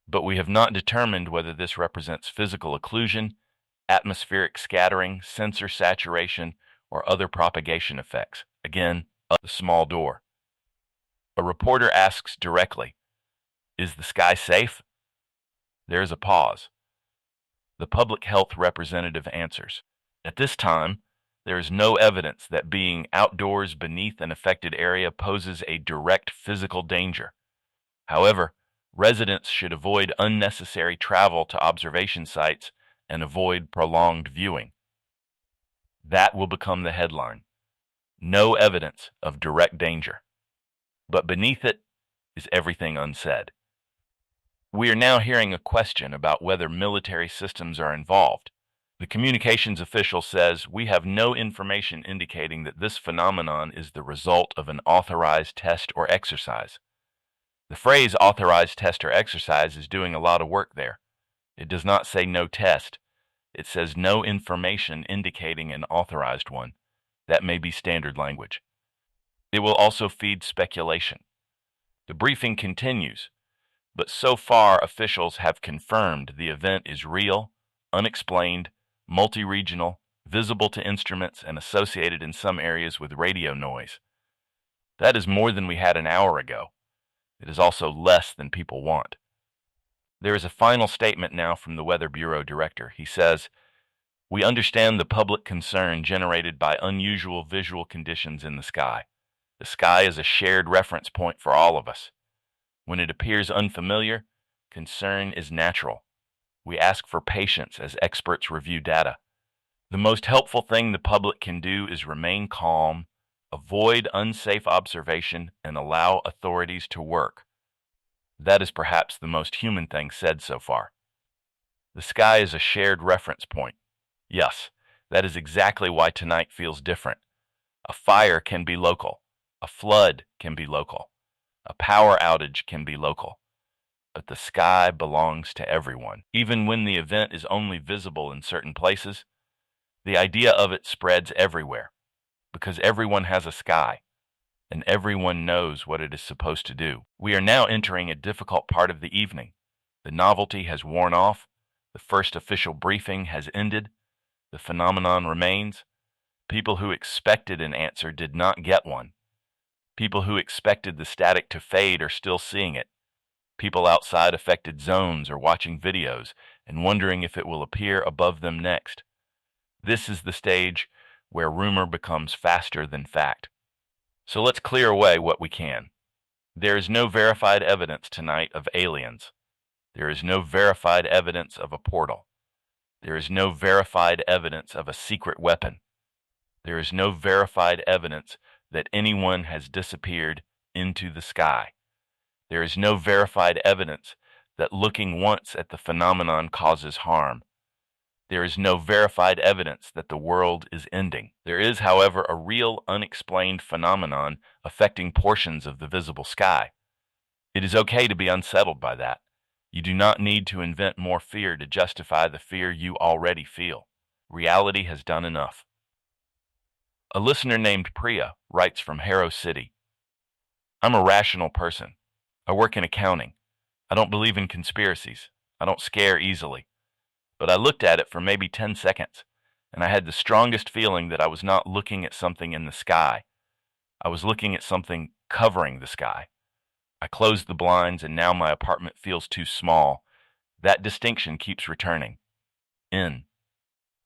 but we have not determined whether this represents physical occlusion, atmospheric scattering, sensor saturation, or other propagation effects." Again, the small door. A reporter asks directly, "Is the sky safe?" There is a pause. The public health representative answers, "At this time, there is no evidence that being outdoors beneath an affected area poses a direct physical danger. However, residents should avoid unnecessary travel to observation sites and avoid prolonged viewing." That will become the headline. No evidence of direct danger. But beneath it is everything unsaid. We are now hearing a question about whether military systems are involved. The communications official says, "We have no information indicating that this phenomenon is the result of an authorized test or exercise." The phrase authorized test or exercise is doing a lot of work there. It does not say no test. It says no information indicating an authorized one. That may be standard language. It will also feed speculation. The briefing continues, but so far officials have confirmed the event is real, unexplained, multi-regional, visible to instruments, and associated in some areas with radio noise. That is more than we had an hour ago. It is also less than people want. There is a final statement now from the Weather Bureau director. He says, "We understand the public concern generated by unusual visual conditions in the sky. The sky is a shared reference point for all of us. When it appears unfamiliar, concern is natural. We ask for patience as experts review data. The most helpful thing the public can do is remain calm, avoid unsafe observation, and allow authorities to work." That is perhaps the most human thing said so far. The sky is a shared reference point. Yes, that is exactly why tonight feels different. A fire can be local. A flood can be local. A power outage can be local. But the sky belongs to everyone. Even when the event is only visible in certain places, the idea of it spreads everywhere, because everyone has a sky, and everyone knows what it is supposed to do. We are now entering a difficult part of the evening. The novelty has worn off. The first official briefing has ended. The phenomenon remains. People who expected an answer did not get one. People who expected the static to fade are still seeing it. People outside affected zones are watching videos and wondering if it will appear above them next. This is the stage where rumor becomes faster than fact. So let's clear away what we can. There is no verified evidence tonight of aliens. There is no verified evidence of a portal. There is no verified evidence of a secret weapon. There is no verified evidence that anyone has disappeared into the sky. There is no verified evidence that looking once at the phenomenon causes harm. There is no verified evidence that the world is ending. There is, however, a real unexplained phenomenon affecting portions of the visible sky. It is okay to be unsettled by that. You do not need to invent more fear to justify the fear you already feel. Reality has done enough. A listener named Priya writes from Harrow City. I'm a rational person. I work in accounting. I don't believe in conspiracies. I don't scare easily. But I looked at it for maybe 10 seconds, and I had the strongest feeling that I was not looking at something in the sky. I was looking at something covering the sky. I closed the blinds, and now my apartment feels too small. That distinction keeps returning. In,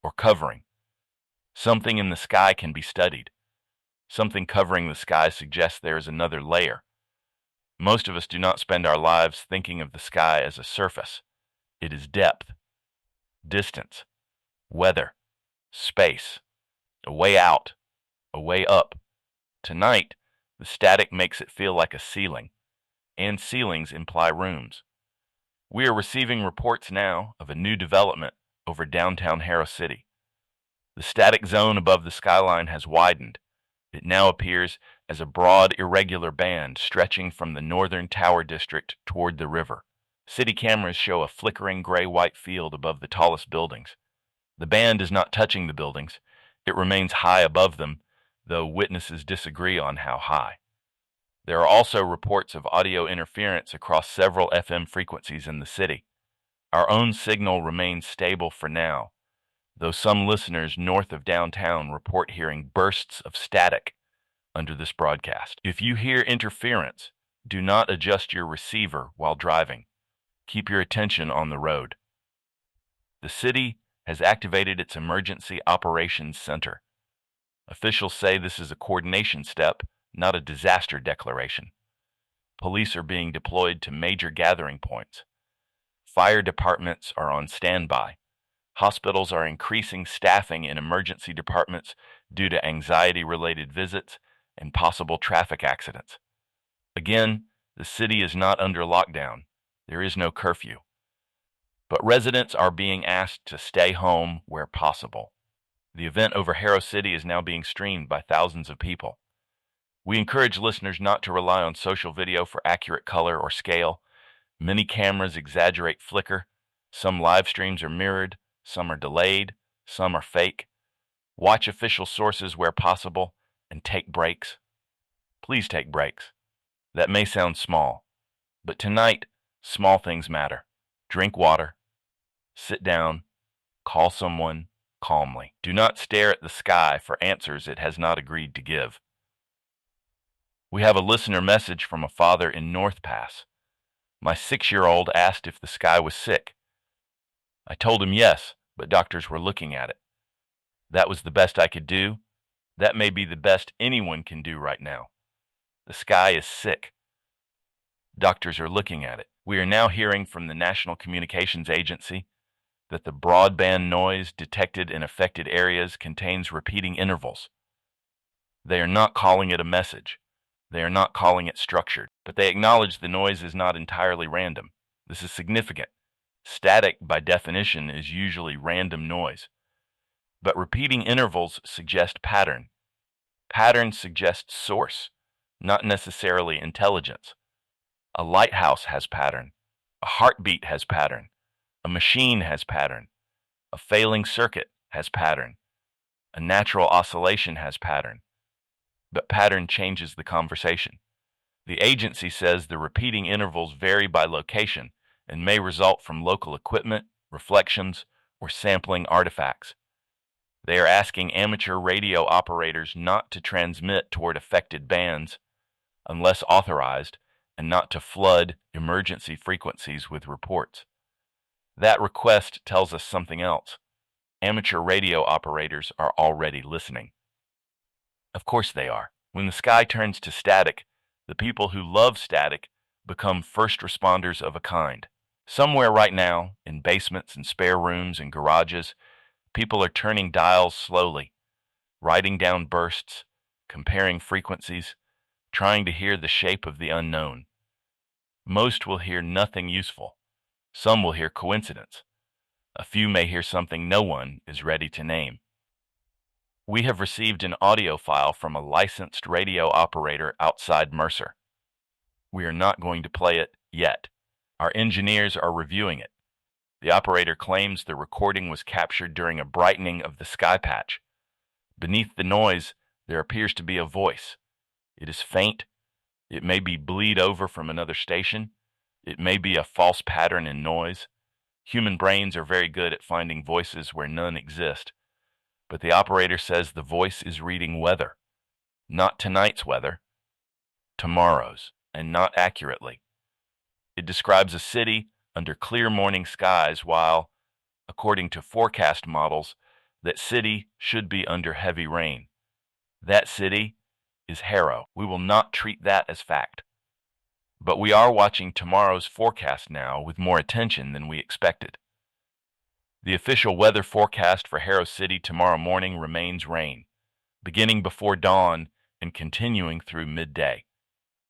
or covering. Something in the sky can be studied. Something covering the sky suggests there is another layer. Most of us do not spend our lives thinking of the sky as a surface. It is depth, distance, weather, space, a way out, a way up. Tonight, the static makes it feel like a ceiling, and ceilings imply rooms. We are receiving reports now of a new development over downtown Harrow City. The static zone above the skyline has widened. It now appears as a broad, irregular band stretching from the northern tower district toward the river. City cameras show a flickering gray-white field above the tallest buildings. The band is not touching the buildings. It remains high above them, though witnesses disagree on how high. There are also reports of audio interference across several FM frequencies in the city. Our own signal remains stable for now, though some listeners north of downtown report hearing bursts of static under this broadcast. If you hear interference, do not adjust your receiver while driving. Keep your attention on the road. The city has activated its Emergency Operations Center. Officials say this is a coordination step, not a disaster declaration. Police are being deployed to major gathering points. Fire departments are on standby. Hospitals are increasing staffing in emergency departments due to anxiety-related visits and possible traffic accidents. Again, the city is not under lockdown. There is no curfew. But residents are being asked to stay home where possible. The event over Harrow City is now being streamed by thousands of people. We encourage listeners not to rely on social video for accurate color or scale. Many cameras exaggerate flicker. Some live streams are mirrored. Some are delayed. Some are fake. Watch official sources where possible and take breaks. Please take breaks. That may sound small, but tonight, small things matter. Drink water. Sit down. Call someone calmly. Do not stare at the sky for answers it has not agreed to give. We have a listener message from a father in North Pass. My 6-year-old asked if the sky was sick. I told him yes, but doctors were looking at it. That was the best I could do. That may be the best anyone can do right now. The sky is sick. Doctors are looking at it. We are now hearing from the National Communications Agency that the broadband noise detected in affected areas contains repeating intervals. They are not calling it a message. They are not calling it structured, but they acknowledge the noise is not entirely random. This is significant. Static, by definition, is usually random noise. But repeating intervals suggest pattern. Pattern suggests source, not necessarily intelligence. A lighthouse has pattern. A heartbeat has pattern. A machine has pattern. A failing circuit has pattern. A natural oscillation has pattern. But pattern changes the conversation. The agency says the repeating intervals vary by location and may result from local equipment, reflections, or sampling artifacts. They are asking amateur radio operators not to transmit toward affected bands unless authorized, and not to flood emergency frequencies with reports. That request tells us something else. Amateur radio operators are already listening. Of course they are. When the sky turns to static, the people who love static become first responders of a kind. Somewhere right now, in basements and spare rooms and garages, people are turning dials slowly, writing down bursts, comparing frequencies, trying to hear the shape of the unknown. Most will hear nothing useful. Some will hear coincidence. A few may hear something no one is ready to name. We have received an audio file from a licensed radio operator outside Mercer. We are not going to play it yet. Our engineers are reviewing it. The operator claims the recording was captured during a brightening of the sky patch. Beneath the noise, there appears to be a voice. It is faint. It may be bleed over from another station. It may be a false pattern in noise. Human brains are very good at finding voices where none exist. But the operator says the voice is reading weather. Not tonight's weather, tomorrow's, and not accurately. It describes a city under clear morning skies while, according to forecast models, that city should be under heavy rain. That city is Harrow. We will not treat that as fact. But we are watching tomorrow's forecast now with more attention than we expected. The official weather forecast for Harrow City tomorrow morning remains rain, beginning before dawn and continuing through midday.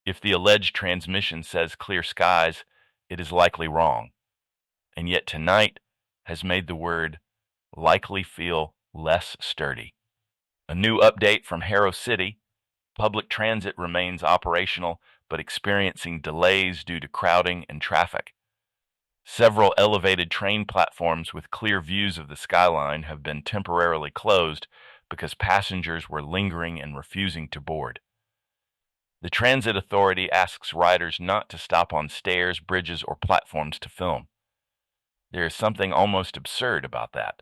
If the alleged transmission says clear skies, it is likely wrong. And yet tonight has made the word likely feel less sturdy. A new update from Harrow City. Public transit remains operational, but experiencing delays due to crowding and traffic. Several elevated train platforms with clear views of the skyline have been temporarily closed because passengers were lingering and refusing to board. The Transit Authority asks riders not to stop on stairs, bridges, or platforms to film. There is something almost absurd about that.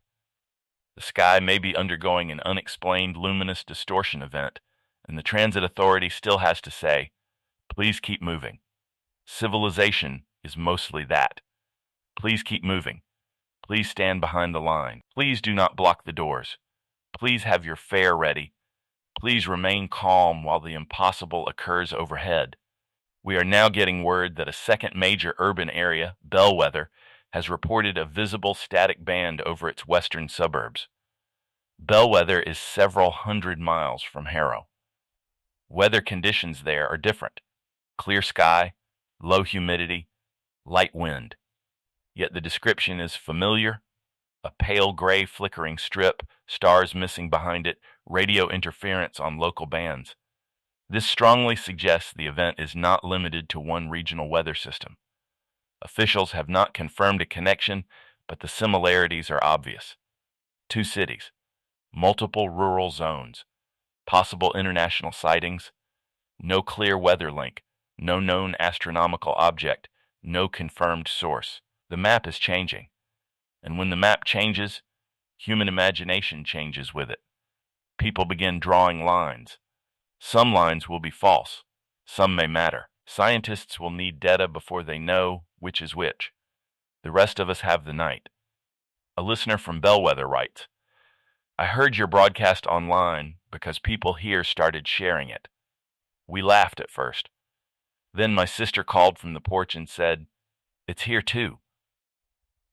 The sky may be undergoing an unexplained luminous distortion event, and the Transit Authority still has to say, "Please keep moving." Civilization is mostly that. Please keep moving. Please stand behind the line. Please do not block the doors. Please have your fare ready. Please remain calm while the impossible occurs overhead. We are now getting word that a second major urban area, Bellwether, has reported a visible static band over its western suburbs. Bellwether is several hundred miles from Harrow. Weather conditions there are different. Clear sky, low humidity, light wind. Yet the description is familiar. A pale gray flickering strip, stars missing behind it, radio interference on local bands. This strongly suggests the event is not limited to one regional weather system. Officials have not confirmed a connection, but the similarities are obvious. Two cities, multiple rural zones, possible international sightings, no clear weather link, no known astronomical object, no confirmed source. The map is changing, and when the map changes, human imagination changes with it. People begin drawing lines. Some lines will be false. Some may matter. Scientists will need data before they know which is which. The rest of us have the night. A listener from Bellwether writes, "I heard your broadcast online because people here started sharing it. We laughed at first. Then my sister called from the porch and said, 'It's here too.'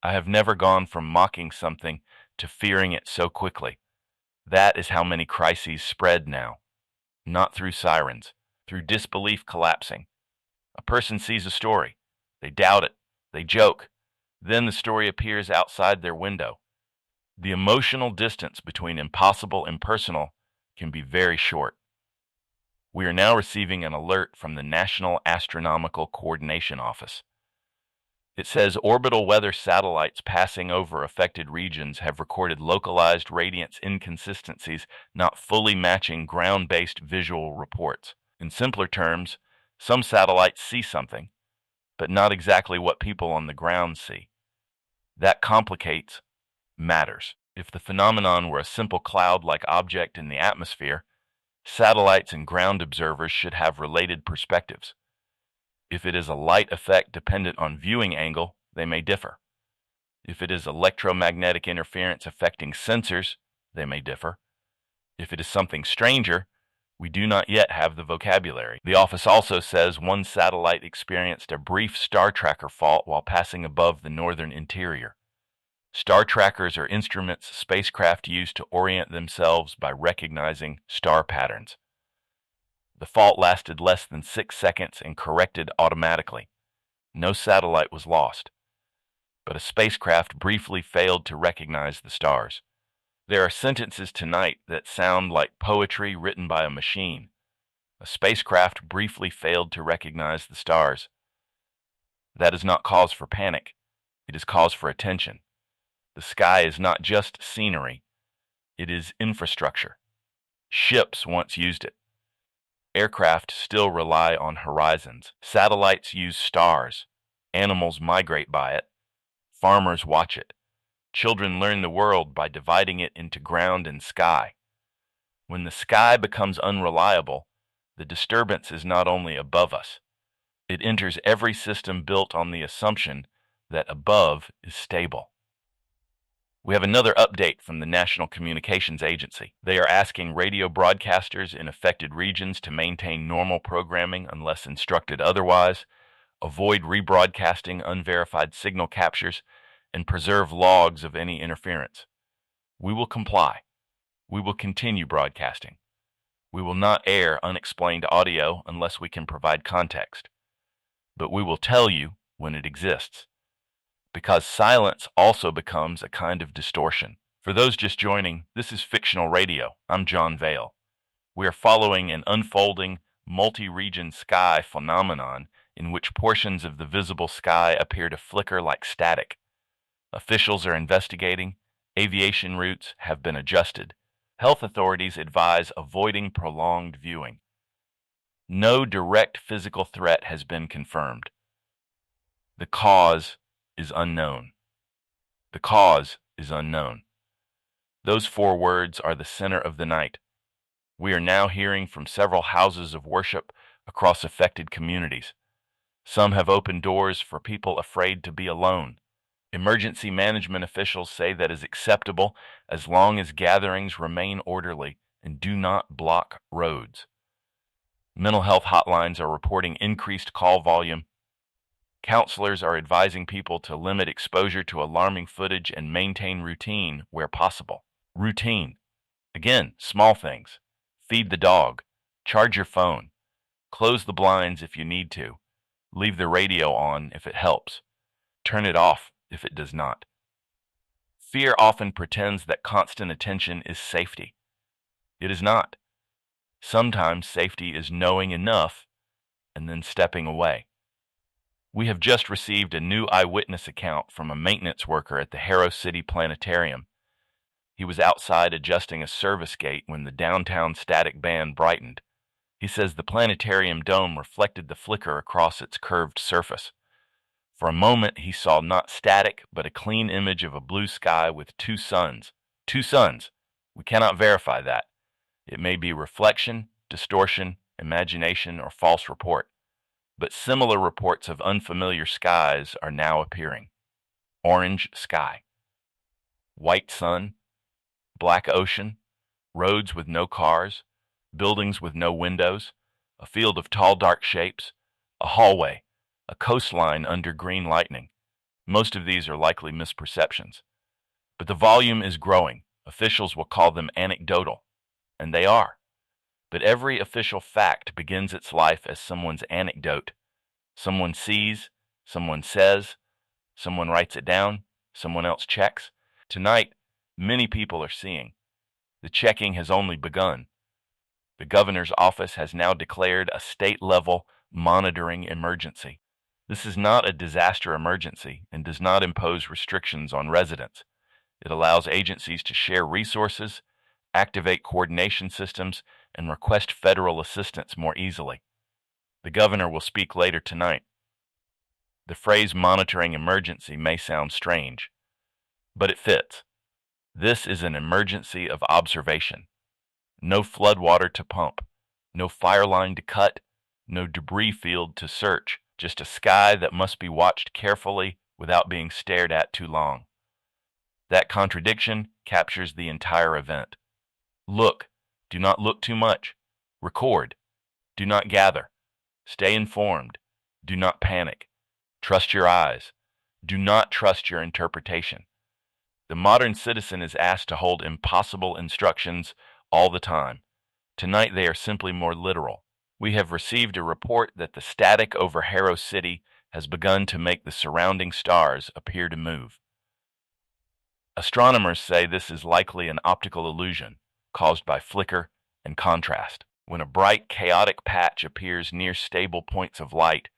I have never gone from mocking something to fearing it so quickly. That is how many crises spread now. Not through sirens, through disbelief collapsing. A person sees a story. They doubt it. They joke. Then the story appears outside their window. The emotional distance between impossible and personal can be very short. We are now receiving an alert from the National Astronomical Coordination Office. It says orbital weather satellites passing over affected regions have recorded localized radiance inconsistencies not fully matching ground-based visual reports. In simpler terms, some satellites see something, but not exactly what people on the ground see. That complicates matters. If the phenomenon were a simple cloud-like object in the atmosphere, satellites and ground observers should have related perspectives. If it is a light effect dependent on viewing angle, they may differ. If it is electromagnetic interference affecting sensors, they may differ. If it is something stranger, we do not yet have the vocabulary. The office also says one satellite experienced a brief star tracker fault while passing above the northern interior. Star trackers are instruments spacecraft use to orient themselves by recognizing star patterns. The fault lasted less than 6 seconds and corrected automatically. No satellite was lost, but a spacecraft briefly failed to recognize the stars. There are sentences tonight that sound like poetry written by a machine. A spacecraft briefly failed to recognize the stars. That is not cause for panic. It is cause for attention. The sky is not just scenery. It is infrastructure. Ships once used it. Aircraft still rely on horizons. Satellites use stars. Animals migrate by it. Farmers watch it. Children learn the world by dividing it into ground and sky. When the sky becomes unreliable, the disturbance is not only above us. It enters every system built on the assumption that above is stable. We have another update from the National Communications Agency. They are asking radio broadcasters in affected regions to maintain normal programming unless instructed otherwise, avoid rebroadcasting unverified signal captures, and preserve logs of any interference. We will comply. We will continue broadcasting. We will not air unexplained audio unless we can provide context. But we will tell you when it exists, because silence also becomes a kind of distortion. For those just joining, this is Fictional Radio. I'm Jon Vale. We are following an unfolding, multi-region sky phenomenon in which portions of the visible sky appear to flicker like static. Officials are investigating. Aviation routes have been adjusted. Health authorities advise avoiding prolonged viewing. No direct physical threat has been confirmed. The cause is unknown. The cause is unknown. Those 4 words are the center of the night. We are now hearing from several houses of worship across affected communities. Some have opened doors for people afraid to be alone. Emergency management officials say that is acceptable as long as gatherings remain orderly and do not block roads. Mental health hotlines are reporting increased call volume. Counselors are advising people to limit exposure to alarming footage and maintain routine where possible. Routine. Again, small things. Feed the dog. Charge your phone. Close the blinds if you need to. Leave the radio on if it helps. Turn it off if it does not. Fear often pretends that constant attention is safety. It is not. Sometimes safety is knowing enough and then stepping away. We have just received a new eyewitness account from a maintenance worker at the Harrow City Planetarium. He was outside adjusting a service gate when the downtown static band brightened. He says the planetarium dome reflected the flicker across its curved surface. For a moment, he saw not static, but a clean image of a blue sky with 2 suns. 2 suns. We cannot verify that. It may be reflection, distortion, imagination, or false report. But similar reports of unfamiliar skies are now appearing. Orange sky, white sun, black ocean, roads with no cars, buildings with no windows, a field of tall dark shapes, a hallway, a coastline under green lightning. Most of these are likely misperceptions. But the volume is growing. Officials will call them anecdotal, and they are. But every official fact begins its life as someone's anecdote. Someone sees, someone says, someone writes it down, someone else checks. Tonight, many people are seeing. The checking has only begun. The governor's office has now declared a state-level monitoring emergency. This is not a disaster emergency and does not impose restrictions on residents. It allows agencies to share resources, activate coordination systems, and request federal assistance more easily. The governor will speak later tonight. The phrase monitoring emergency may sound strange, but it fits. This is an emergency of observation. No floodwater to pump, no fire line to cut, no debris field to search, just a sky that must be watched carefully without being stared at too long. That contradiction captures the entire event. Look, do not look too much. Record, do not gather. Stay informed, do not panic. Trust your eyes, do not trust your interpretation. The modern citizen is asked to hold impossible instructions all the time. Tonight they are simply more literal. We have received a report that the static over Harrow City has begun to make the surrounding stars appear to move. Astronomers say this is likely an optical illusion caused by flicker and contrast. When a bright, chaotic patch appears near stable points of light,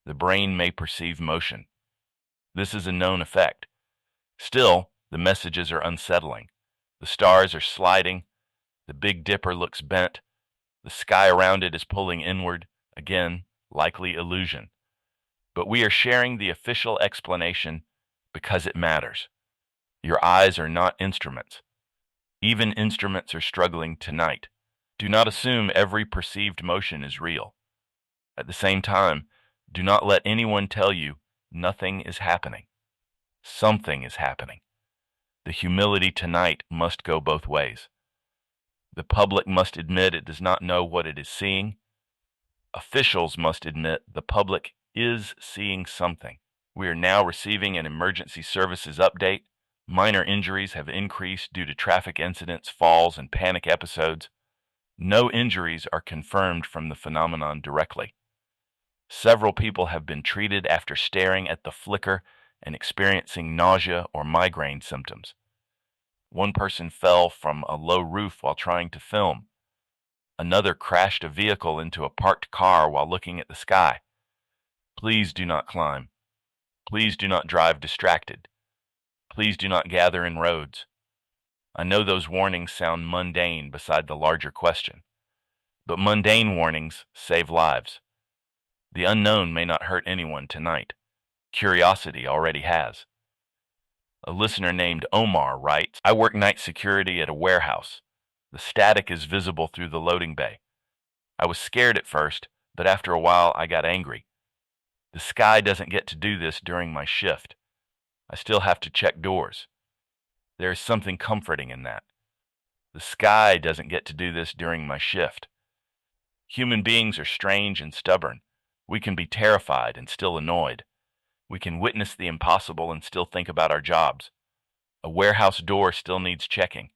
the brain may perceive motion. This is a known effect. Still, the messages are unsettling. The stars are sliding, the Big Dipper looks bent, the sky around it is pulling inward, again, likely illusion. But we are sharing the official explanation because it matters. Your eyes are not instruments. Even instruments are struggling tonight. Do not assume every perceived motion is real. At the same time, do not let anyone tell you nothing is happening. Something is happening. The humility tonight must go both ways. The public must admit it does not know what it is seeing. Officials must admit the public is seeing something. We are now receiving an emergency services update. Minor injuries have increased due to traffic incidents, falls, and panic episodes. No injuries are confirmed from the phenomenon directly. Several people have been treated after staring at the flicker and experiencing nausea or migraine symptoms. One person fell from a low roof while trying to film. Another crashed a vehicle into a parked car while looking at the sky. Please do not climb. Please do not drive distracted. Please do not gather in roads. I know those warnings sound mundane beside the larger question, but mundane warnings save lives. The unknown may not hurt anyone tonight. Curiosity already has. A listener named Omar writes, I work night security at a warehouse. The static is visible through the loading bay. I was scared at first, but after a while I got angry. The sky doesn't get to do this during my shift. I still have to check doors. There is something comforting in that. The sky doesn't get to do this during my shift. Human beings are strange and stubborn. We can be terrified and still annoyed. We can witness the impossible and still think about our jobs. A warehouse door still needs checking.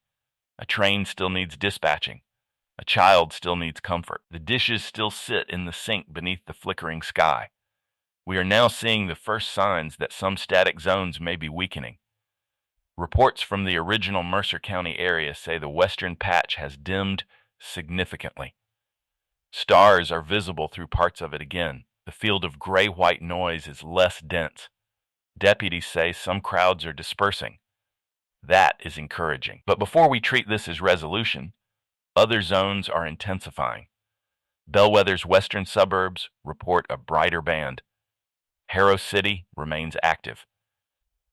A train still needs dispatching. A child still needs comfort. The dishes still sit in the sink beneath the flickering sky. We are now seeing the first signs that some static zones may be weakening. Reports from the original Mercer County area say the western patch has dimmed significantly. Stars are visible through parts of it again. The field of gray-white noise is less dense. Deputies say some crowds are dispersing. That is encouraging. But before we treat this as resolution, other zones are intensifying. Bellwether's western suburbs report a brighter band. Harrow City remains active.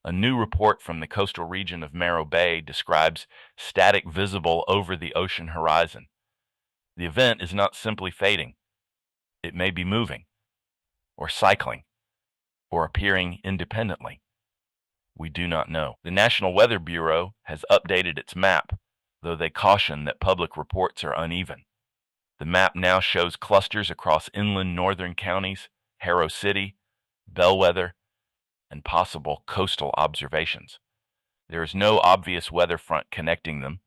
A new report from the coastal region of Morro Bay describes static visible over the ocean horizon. The event is not simply fading. It may be moving, or cycling, or appearing independently. We do not know. The National Weather Bureau has updated its map, though they caution that public reports are uneven. The map now shows clusters across inland northern counties, Harrow City, Bellwether, and possible coastal observations. There is no obvious weather front connecting them.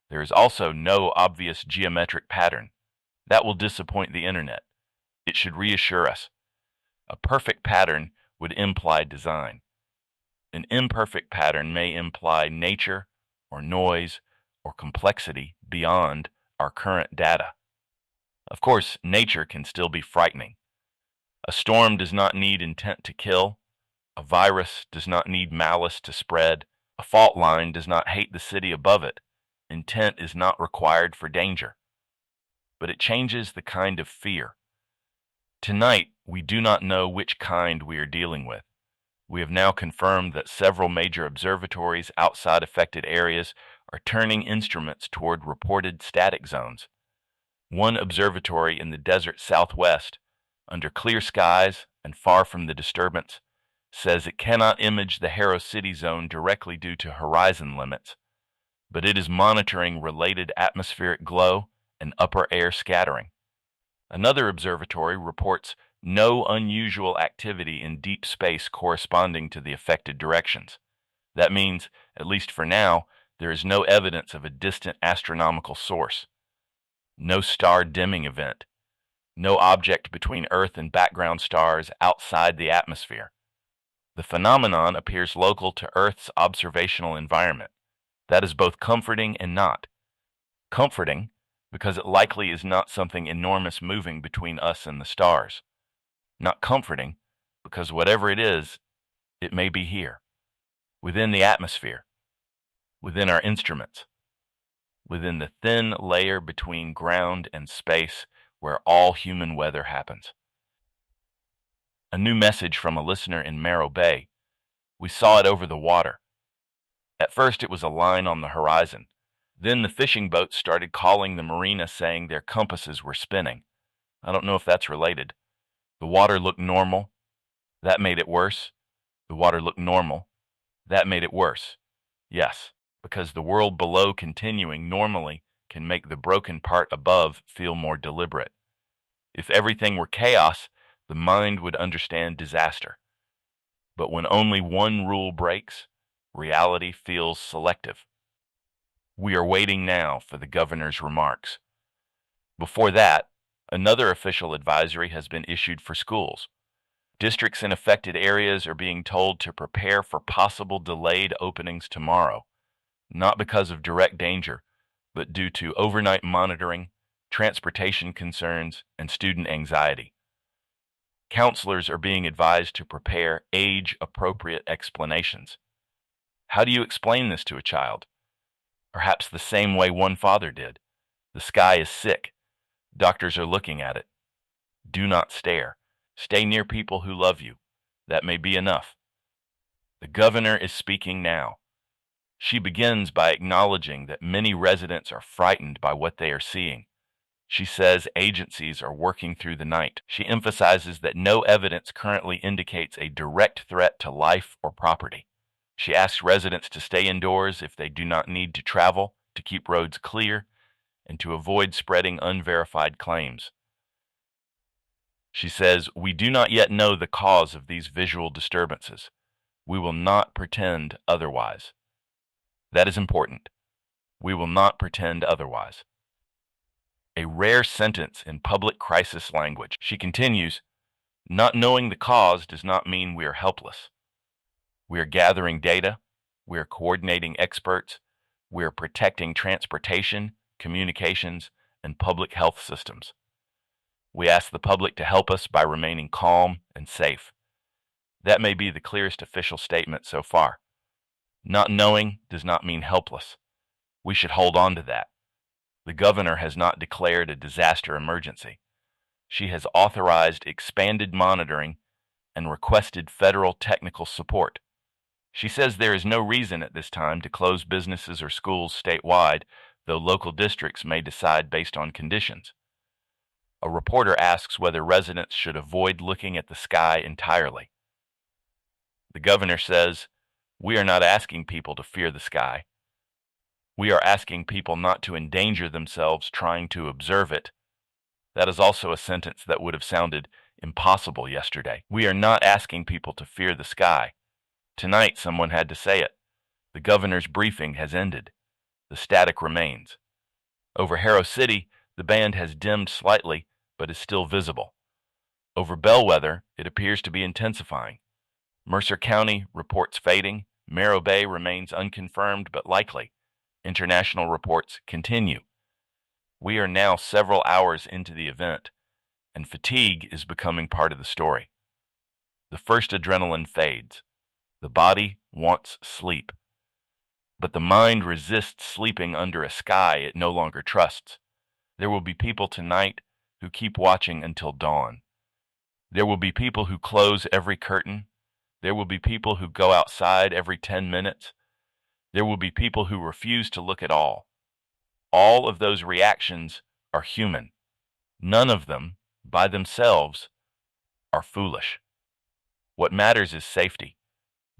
There is also no obvious geometric pattern. That will disappoint the internet. It should reassure us. A perfect pattern would imply design. An imperfect pattern may imply nature or noise or complexity beyond our current data. Of course, nature can still be frightening. A storm does not need intent to kill. A virus does not need malice to spread. A fault line does not hate the city above it. Intent is not required for danger. But it changes the kind of fear. Tonight, we do not know which kind we are dealing with. We have now confirmed that several major observatories outside affected areas are turning instruments toward reported static zones. One observatory in the desert southwest under clear skies and far from the disturbance, says it cannot image the Harrow City zone directly due to horizon limits, but it is monitoring related atmospheric glow and upper air scattering. Another observatory reports no unusual activity in deep space corresponding to the affected directions. That means, at least for now, there is no evidence of a distant astronomical source, no star dimming event, no object between Earth and background stars outside the atmosphere. The phenomenon appears local to Earth's observational environment. That is both comforting and not. Comforting, because it likely is not something enormous moving between us and the stars. Not comforting, because whatever it is, it may be here, within the atmosphere, within our instruments, within the thin layer between ground and space where all human weather happens. A new message from a listener in Morro Bay. We saw it over the water. At first it was a line on the horizon. Then the fishing boats started calling the marina saying their compasses were spinning. I don't know if that's related. The water looked normal. That made it worse. The water looked normal. That made it worse. Yes, because the world below continuing normally can make the broken part above feel more deliberate. If everything were chaos, the mind would understand disaster. But when only one rule breaks, reality feels selective. We are waiting now for the governor's remarks. Before that, another official advisory has been issued for schools. Districts in affected areas are being told to prepare for possible delayed openings tomorrow, not because of direct danger, but due to overnight monitoring, transportation concerns, and student anxiety. Counselors are being advised to prepare age-appropriate explanations. How do you explain this to a child? Perhaps the same way one father did. The sky is sick. Doctors are looking at it. Do not stare. Stay near people who love you. That may be enough. The governor is speaking now. She begins by acknowledging that many residents are frightened by what they are seeing. She says agencies are working through the night. She emphasizes that no evidence currently indicates a direct threat to life or property. She asks residents to stay indoors if they do not need to travel, to keep roads clear, and to avoid spreading unverified claims. She says, "We do not yet know the cause of these visual disturbances. We will not pretend otherwise." That is important. We will not pretend otherwise. A rare sentence in public crisis language. She continues, "Not knowing the cause does not mean we are helpless. We are gathering data. We are coordinating experts. We are protecting transportation, communications, and public health systems. We ask the public to help us by remaining calm and safe." That may be the clearest official statement so far. Not knowing does not mean helpless. We should hold on to that. The governor has not declared a disaster emergency. She has authorized expanded monitoring and requested federal technical support. She says there is no reason at this time to close businesses or schools statewide, though local districts may decide based on conditions. A reporter asks whether residents should avoid looking at the sky entirely. The governor says, "We are not asking people to fear the sky. We are asking people not to endanger themselves trying to observe it." That is also a sentence that would have sounded impossible yesterday. We are not asking people to fear the sky. Tonight, someone had to say it. The governor's briefing has ended. The static remains. Over Harrow City, the band has dimmed slightly, but is still visible. Over Bellwether, it appears to be intensifying. Mercer County reports fading. Morro Bay remains unconfirmed but likely. International reports continue. We are now several hours into the event, and fatigue is becoming part of the story. The first adrenaline fades. The body wants sleep. But the mind resists sleeping under a sky it no longer trusts. There will be people tonight who keep watching until dawn. There will be people who close every curtain. There will be people who go outside every 10 minutes. There will be people who refuse to look at all. All of those reactions are human. None of them, by themselves, are foolish. What matters is safety.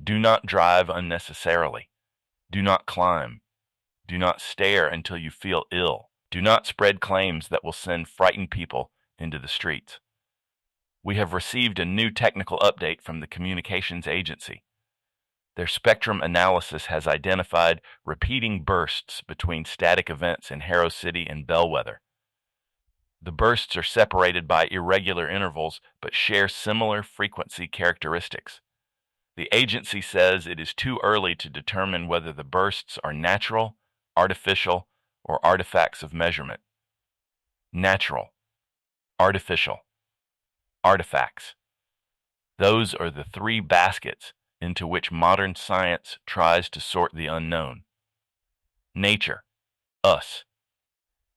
Do not drive unnecessarily. Do not climb. Do not stare until you feel ill. Do not spread claims that will send frightened people into the streets. We have received a new technical update from the Communications Agency. Their spectrum analysis has identified repeating bursts between static events in Harrow City and Bellwether. The bursts are separated by irregular intervals but share similar frequency characteristics. The agency says it is too early to determine whether the bursts are natural, artificial, or artifacts of measurement. Natural, artificial, artifacts. Those are the three baskets into which modern science tries to sort the unknown. Nature, us.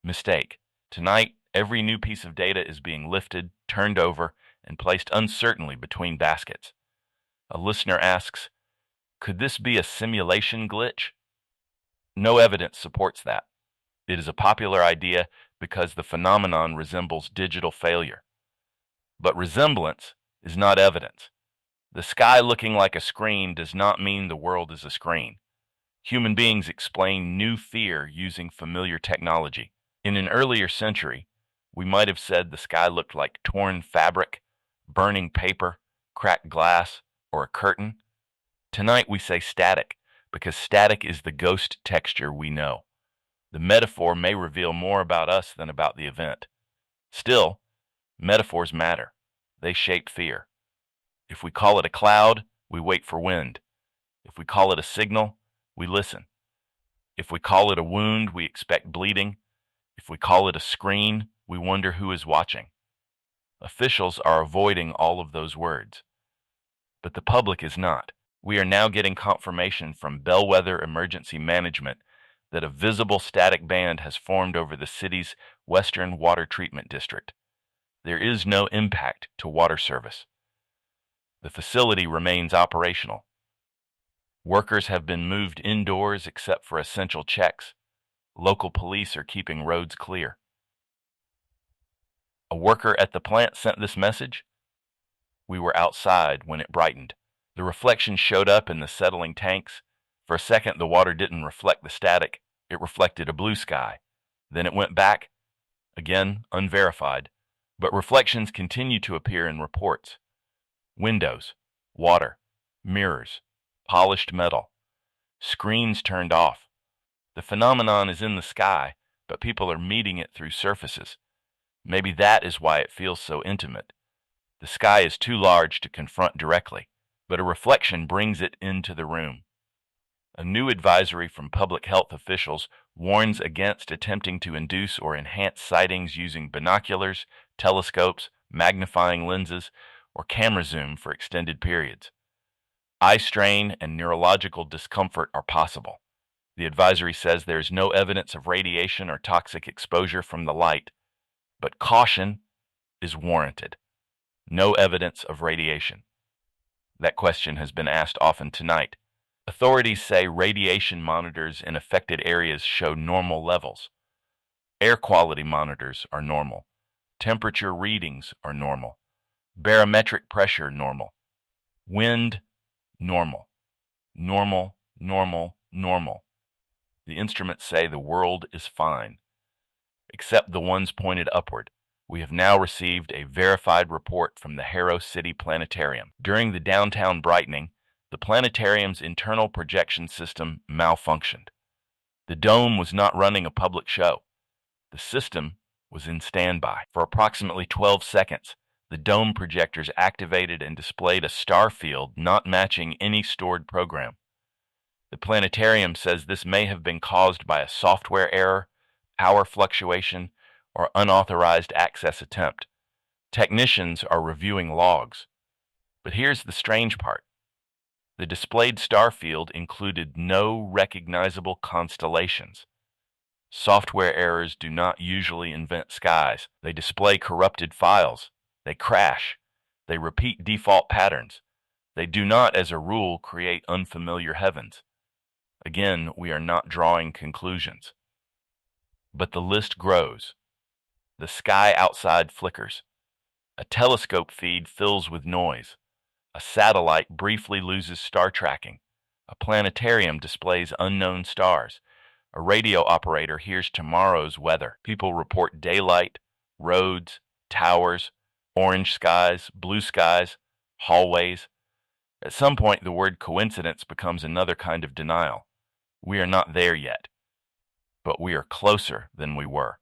Mistake. Tonight, every new piece of data is being lifted, turned over, and placed uncertainly between baskets. A listener asks, could this be a simulation glitch? No evidence supports that. It is a popular idea because the phenomenon resembles digital failure. But resemblance is not evidence. The sky looking like a screen does not mean the world is a screen. Human beings explain new fear using familiar technology. In an earlier century, we might have said the sky looked like torn fabric, burning paper, cracked glass, or a curtain. Tonight we say static, because static is the ghost texture we know. The metaphor may reveal more about us than about the event. Still, metaphors matter. They shape fear. If we call it a cloud, we wait for wind. If we call it a signal, we listen. If we call it a wound, we expect bleeding. If we call it a screen, we wonder who is watching. Officials are avoiding all of those words. But the public is not. We are now getting confirmation from Bellwether Emergency Management that a visible static band has formed over the city's western water treatment district. There is no impact to water service. The facility remains operational. Workers have been moved indoors except for essential checks. Local police are keeping roads clear. A worker at the plant sent this message. We were outside when it brightened. The reflection showed up in the settling tanks. For a second, the water didn't reflect the static. It reflected a blue sky. Then it went back, again unverified. But reflections continue to appear in reports. Windows, water, mirrors, polished metal, screens turned off. The phenomenon is in the sky, but people are meeting it through surfaces. Maybe that is why it feels so intimate. The sky is too large to confront directly, but a reflection brings it into the room. A new advisory from public health officials warns against attempting to induce or enhance sightings using binoculars, telescopes, magnifying lenses, or camera zoom for extended periods. Eye strain and neurological discomfort are possible. The advisory says there is no evidence of radiation or toxic exposure from the light, but caution is warranted. No evidence of radiation. That question has been asked often tonight. Authorities say radiation monitors in affected areas show normal levels. Air quality monitors are normal. Temperature readings are normal. Barometric pressure normal. Wind normal. Normal, normal, normal. The instruments say the world is fine, except the ones pointed upward. We have now received a verified report from the Harrow City Planetarium. During the downtown brightening, the planetarium's internal projection system malfunctioned. The dome was not running a public show. The system was in standby. For approximately 12 seconds, the dome projectors activated and displayed a star field not matching any stored program. The planetarium says this may have been caused by a software error, power fluctuation, or unauthorized access attempt. Technicians are reviewing logs. But here's the strange part. The displayed star field included no recognizable constellations. Software errors do not usually invent skies. They display corrupted files. They crash. They repeat default patterns. They do not, as a rule, create unfamiliar heavens. Again, we are not drawing conclusions. But the list grows. The sky outside flickers. A telescope feed fills with noise. A satellite briefly loses star tracking. A planetarium displays unknown stars. A radio operator hears tomorrow's weather. People report daylight, roads, towers, orange skies, blue skies, hallways. At some point, the word coincidence becomes another kind of denial. We are not there yet, but we are closer than we were.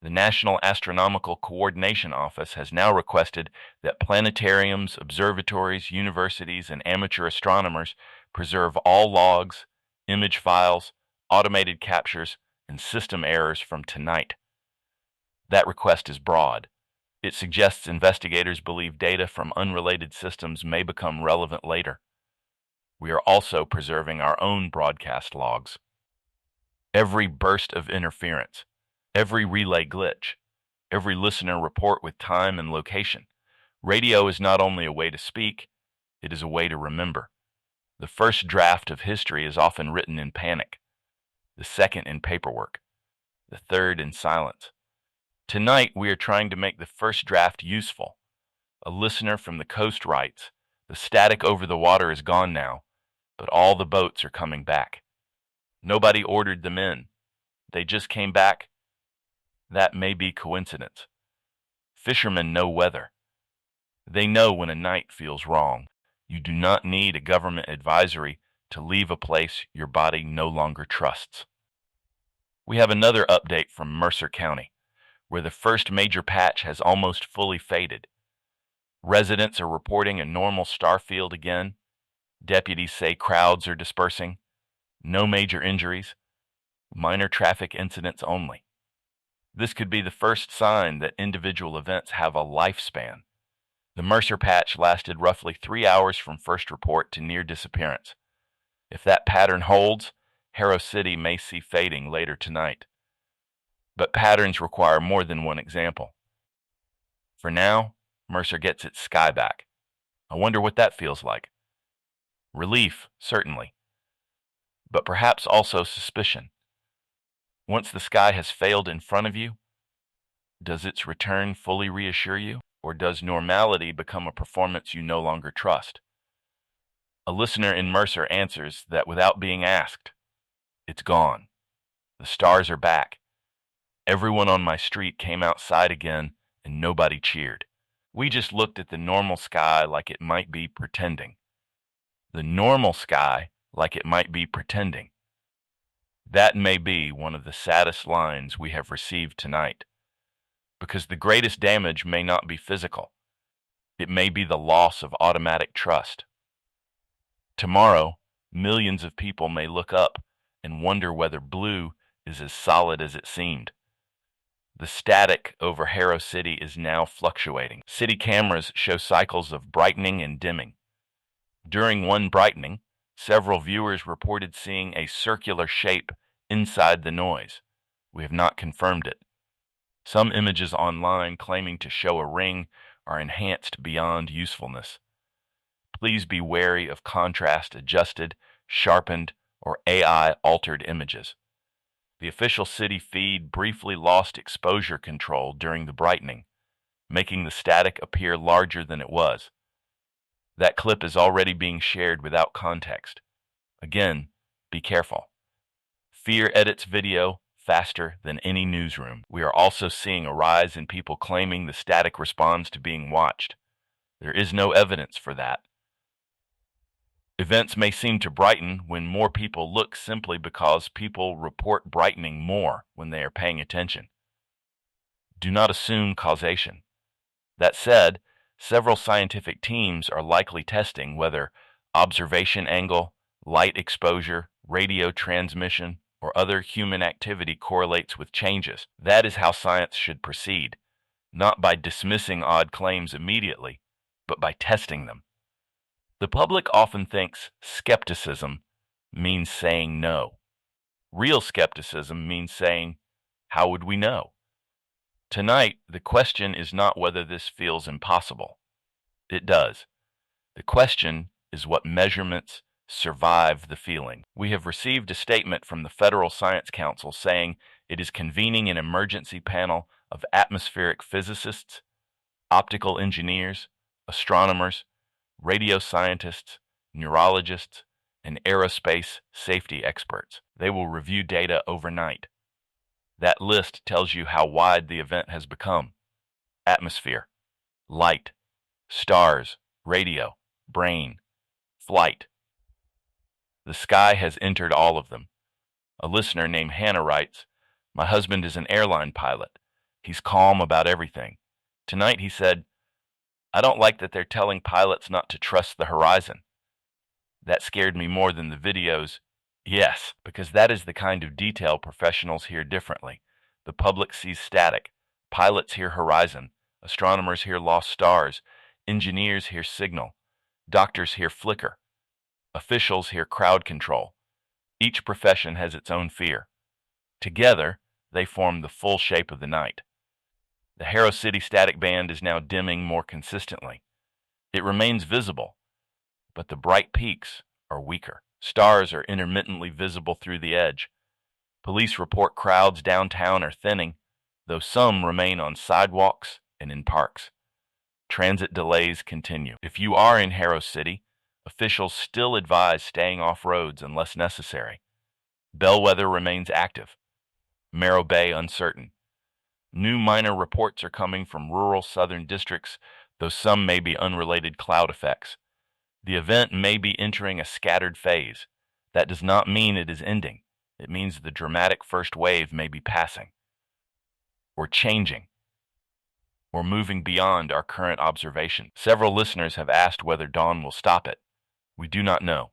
The National Astronomical Coordination Office has now requested that planetariums, observatories, universities, and amateur astronomers preserve all logs, image files, automated captures, and system errors from tonight. That request is broad. It suggests investigators believe data from unrelated systems may become relevant later. We are also preserving our own broadcast logs. Every burst of interference, every relay glitch, every listener report with time and location. Radio is not only a way to speak, it is a way to remember. The first draft of history is often written in panic, the second in paperwork, the third in silence. Tonight, we are trying to make the first draft useful. A listener from the coast writes, "The static over the water is gone now, but all the boats are coming back. Nobody ordered them in. They just came back. That may be coincidence." Fishermen know weather. They know when a night feels wrong. You do not need a government advisory to leave a place your body no longer trusts. We have another update from Mercer County, where the first major patch has almost fully faded. Residents are reporting a normal star field again. Deputies say crowds are dispersing. No major injuries. Minor traffic incidents only. This could be the first sign that individual events have a lifespan. The Mercer patch lasted roughly 3 hours from first report to near disappearance. If that pattern holds, Harrow City may see fading later tonight. But patterns require more than one example. For now, Mercer gets its sky back. I wonder what that feels like. Relief, certainly, but perhaps also suspicion. Once the sky has failed in front of you, does its return fully reassure you, or does normality become a performance you no longer trust? A listener in Mercer answers that without being asked, it's gone. The stars are back. Everyone on my street came outside again, and nobody cheered. We just looked at the normal sky like it might be pretending. The normal sky like it might be pretending. That may be one of the saddest lines we have received tonight, because the greatest damage may not be physical. It may be the loss of automatic trust. Tomorrow, millions of people may look up and wonder whether blue is as solid as it seemed. The static over Harrow City is now fluctuating. City cameras show cycles of brightening and dimming. During one brightening, several viewers reported seeing a circular shape inside the noise. We have not confirmed it. Some images online claiming to show a ring are enhanced beyond usefulness. Please be wary of contrast-adjusted, sharpened, or AI-altered images. The official city feed briefly lost exposure control during the brightening, making the static appear larger than it was. That clip is already being shared without context. Again, be careful. Fear edits video faster than any newsroom. We are also seeing a rise in people claiming the static responds to being watched. There is no evidence for that. Events may seem to brighten when more people look simply because people report brightening more when they are paying attention. Do not assume causation. That said, several scientific teams are likely testing whether observation angle, light exposure, radio transmission, or other human activity correlates with changes. That is how science should proceed, not by dismissing odd claims immediately, but by testing them. The public often thinks skepticism means saying no. Real skepticism means saying, how would we know? Tonight, the question is not whether this feels impossible. It does. The question is what measurements survive the feeling. We have received a statement from the Federal Science Council saying it is convening an emergency panel of atmospheric physicists, optical engineers, astronomers, radio scientists, neurologists, and aerospace safety experts. They will review data overnight. That list tells you how wide the event has become: atmosphere, light, stars, radio, brain, flight. The sky has entered all of them. A listener named Hannah writes, "My husband is an airline pilot. He's calm about everything. Tonight he said, 'I don't like that they're telling pilots not to trust the horizon.' That scared me more than the videos." Yes, because that is the kind of detail professionals hear differently. The public sees static. Pilots hear horizon. Astronomers hear lost stars. Engineers hear signal. Doctors hear flicker. Officials hear crowd control. Each profession has its own fear. Together, they form the full shape of the night. The Harrow City static band is now dimming more consistently. It remains visible, but the bright peaks are weaker. Stars are intermittently visible through the edge. Police report crowds downtown are thinning, though some remain on sidewalks and in parks. Transit delays continue. If you are in Harrow City, officials still advise staying off roads unless necessary. Bellwether remains active. Merrow Bay uncertain. New minor reports are coming from rural southern districts, though some may be unrelated cloud effects. The event may be entering a scattered phase. That does not mean it is ending. It means the dramatic first wave may be passing, or changing, or moving beyond our current observation. Several listeners have asked whether dawn will stop it. We do not know.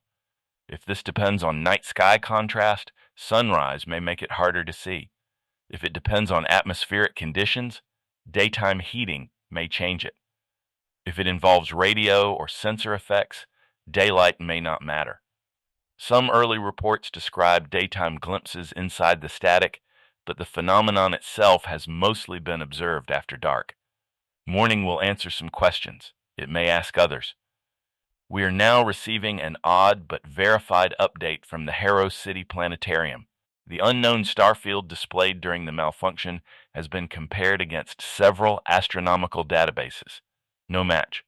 If this depends on night sky contrast, sunrise may make it harder to see. If it depends on atmospheric conditions, daytime heating may change it. If it involves radio or sensor effects, daylight may not matter. Some early reports describe daytime glimpses inside the static, but the phenomenon itself has mostly been observed after dark. Morning will answer some questions. It may ask others. We are now receiving an odd but verified update from the Harrow City Planetarium. The unknown star field displayed during the malfunction has been compared against several astronomical databases. No match.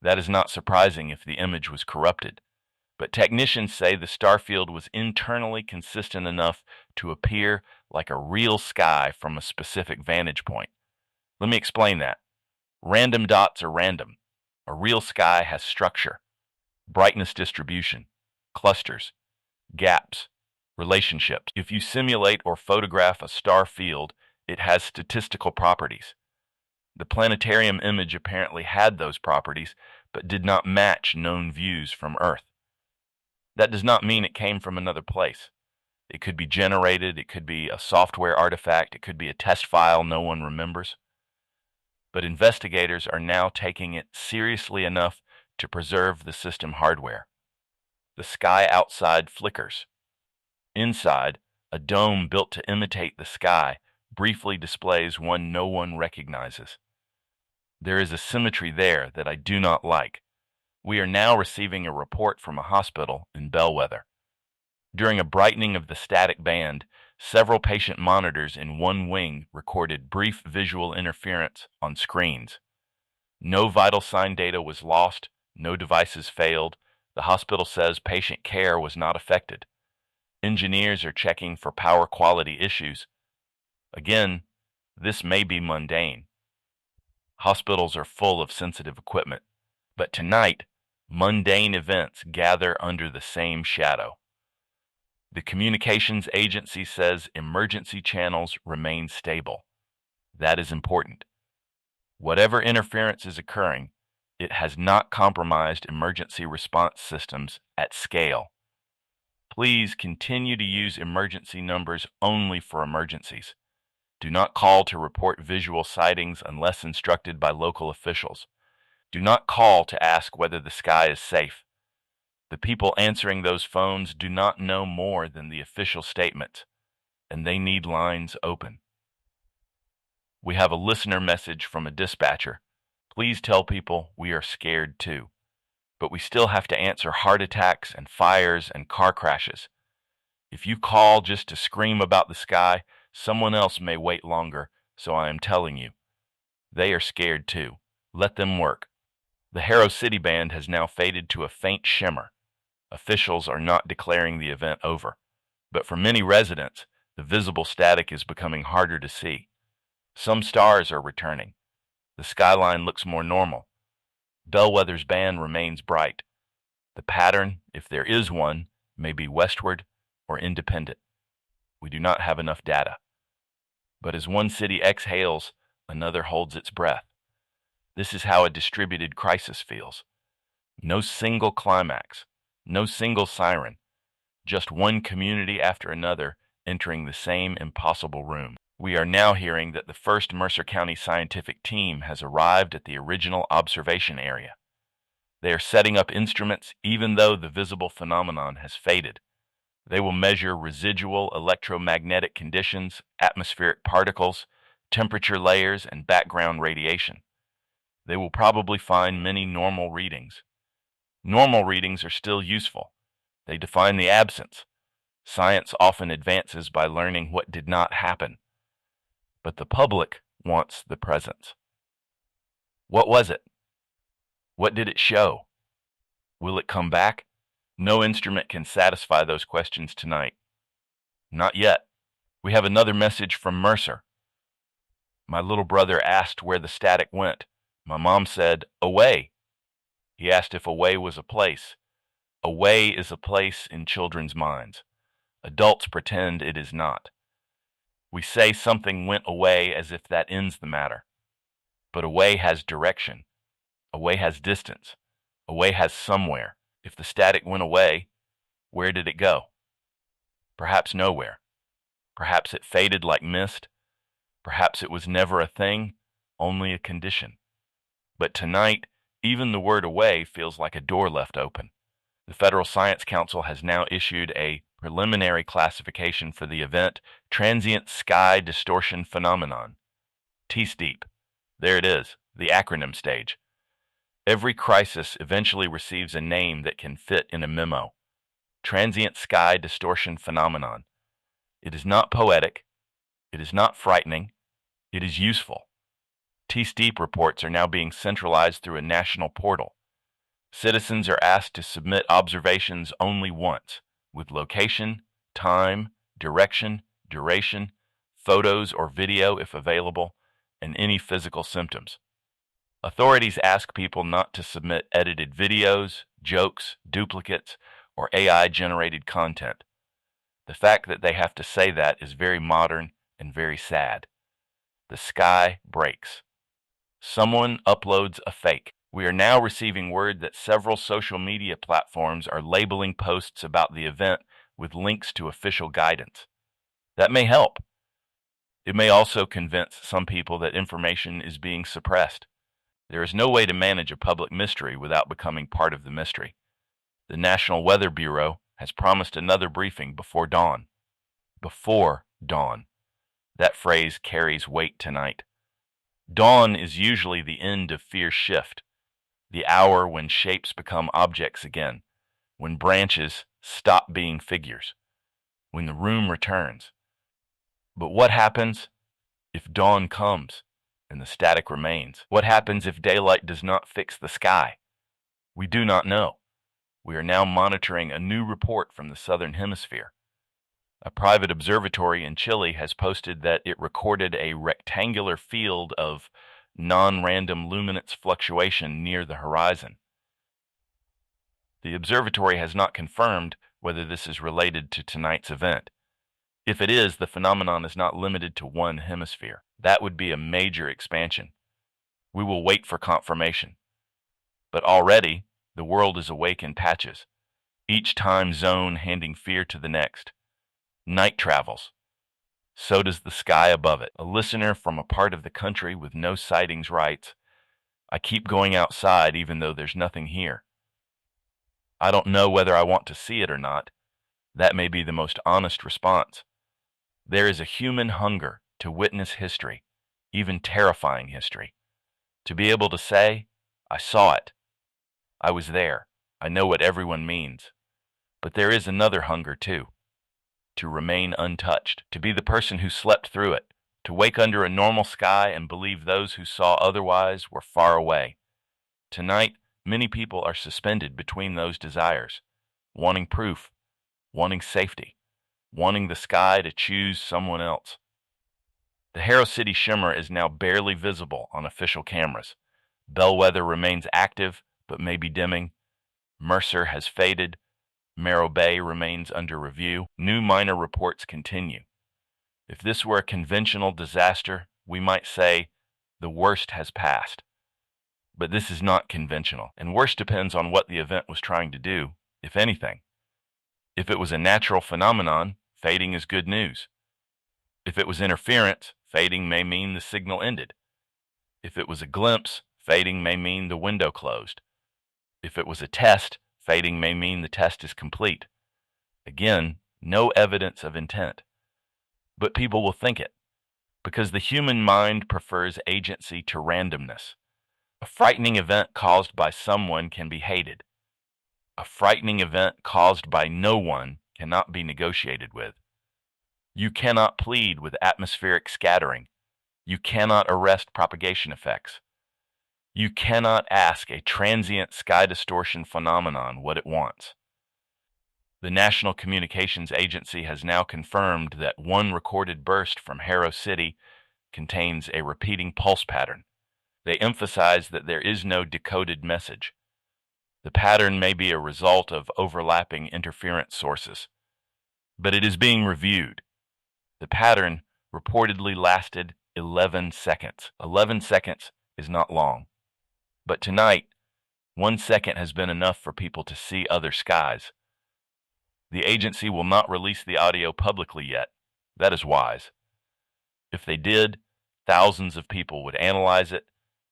That is not surprising if the image was corrupted. But technicians say the star field was internally consistent enough to appear like a real sky from a specific vantage point. Let me explain that. Random dots are random. A real sky has structure, brightness distribution, clusters, gaps, relationships. If you simulate or photograph a star field, it has statistical properties. The planetarium image apparently had those properties, but did not match known views from Earth. That does not mean it came from another place. It could be generated, it could be a software artifact, it could be a test file no one remembers. But investigators are now taking it seriously enough to preserve the system hardware. The sky outside flickers. Inside, a dome built to imitate the sky briefly displays one no one recognizes. There is a symmetry there that I do not like. We are now receiving a report from a hospital in Bellwether. During a brightening of the static band, several patient monitors in one wing recorded brief visual interference on screens. No vital sign data was lost, no devices failed. The hospital says patient care was not affected. Engineers are checking for power quality issues. Again, this may be mundane. Hospitals are full of sensitive equipment. But tonight, mundane events gather under the same shadow. The communications agency says emergency channels remain stable. That is important. Whatever interference is occurring, it has not compromised emergency response systems at scale. Please continue to use emergency numbers only for emergencies. Do not call to report visual sightings unless instructed by local officials. Do not call to ask whether the sky is safe. The people answering those phones do not know more than the official statement, and they need lines open. We have a listener message from a dispatcher. Please tell people we are scared too. But we still have to answer heart attacks and fires and car crashes. If you call just to scream about the sky, someone else may wait longer, so I am telling you. They are scared too. Let them work. The Harrow City Band has now faded to a faint shimmer. Officials are not declaring the event over. But for many residents, the visible static is becoming harder to see. Some stars are returning. The skyline looks more normal. Bellwether's band remains bright. The pattern, if there is one, may be westward or independent. We do not have enough data. But as one city exhales, another holds its breath. This is how a distributed crisis feels. No single climax, no single siren, just one community after another entering the same impossible room. We are now hearing that the first Mercer County scientific team has arrived at the original observation area. They are setting up instruments even though the visible phenomenon has faded. They will measure residual electromagnetic conditions, atmospheric particles, temperature layers, and background radiation. They will probably find many normal readings. Normal readings are still useful. They define the absence. Science often advances by learning what did not happen. But the public wants the presence. What was it? What did it show? Will it come back? No instrument can satisfy those questions tonight. Not yet. We have another message from Mercer. My little brother asked where the static went. My mom said, away. He asked if away was a place. Away is a place in children's minds. Adults pretend it is not. We say something went away as if that ends the matter. But away has direction. Away has distance. Away has somewhere. If the static went away, where did it go? Perhaps nowhere. Perhaps it faded like mist. Perhaps it was never a thing, only a condition. But tonight, even the word away feels like a door left open. The Federal Science Council has now issued a preliminary classification for the event, Transient Sky Distortion Phenomenon. TSDEEP. There it is, the acronym stage. Every crisis eventually receives a name that can fit in a memo. Transient Sky Distortion Phenomenon. It is not poetic. It is not frightening. It is useful. TSDEEP reports are now being centralized through a national portal. Citizens are asked to submit observations only once, with location, time, direction, duration, photos or video if available, and any physical symptoms. Authorities ask people not to submit edited videos, jokes, duplicates, or AI-generated content. The fact that they have to say that is very modern and very sad. The sky breaks. Someone uploads a fake. We are now receiving word that several social media platforms are labeling posts about the event with links to official guidance. That may help. It may also convince some people that information is being suppressed. There is no way to manage a public mystery without becoming part of the mystery. The National Weather Bureau has promised another briefing before dawn. Before dawn. That phrase carries weight tonight. Dawn is usually the end of fierce shift, the hour when shapes become objects again, when branches stop being figures, when the room returns. But what happens if dawn comes and the static remains? What happens if daylight does not fix the sky? We do not know. We are now monitoring a new report from the Southern Hemisphere. A private observatory in Chile has posted that it recorded a rectangular field of non-random luminance fluctuation near the horizon. The observatory has not confirmed whether this is related to tonight's event. If it is, the phenomenon is not limited to one hemisphere. That would be a major expansion. We will wait for confirmation. But already, the world is awake in patches, each time zone handing fear to the next. Night travels. So does the sky above it. A listener from a part of the country with no sightings writes, I keep going outside even though there's nothing here. I don't know whether I want to see it or not. That may be the most honest response. There is a human hunger to witness history, even terrifying history. To be able to say, I saw it. I was there. I know what everyone means. But there is another hunger too. To remain untouched, to be the person who slept through it, to wake under a normal sky and believe those who saw otherwise were far away. Tonight, many people are suspended between those desires, wanting proof, wanting safety, wanting the sky to choose someone else. The Harrow City shimmer is now barely visible on official cameras. Bellwether remains active, but may be dimming. Mercer has faded. Merrow Bay remains under review. New minor reports continue. If this were a conventional disaster, we might say the worst has passed. But this is not conventional, and worst depends on what the event was trying to do, if anything. If it was a natural phenomenon, fading is good news. If it was interference, fading may mean the signal ended. If it was a glimpse, fading may mean the window closed. If it was a test, fading may mean the test is complete. Again, no evidence of intent. But people will think it, because the human mind prefers agency to randomness. A frightening event caused by someone can be hated. A frightening event caused by no one cannot be negotiated with. You cannot plead with atmospheric scattering. You cannot arrest propagation effects. You cannot ask a transient sky distortion phenomenon what it wants. The National Communications Agency has now confirmed that one recorded burst from Harrow City contains a repeating pulse pattern. They emphasize that there is no decoded message. The pattern may be a result of overlapping interference sources, but it is being reviewed. The pattern reportedly lasted 11 seconds. 11 seconds is not long. But tonight, 1 second has been enough for people to see other skies. The agency will not release the audio publicly yet. That is wise. If they did, thousands of people would analyze it,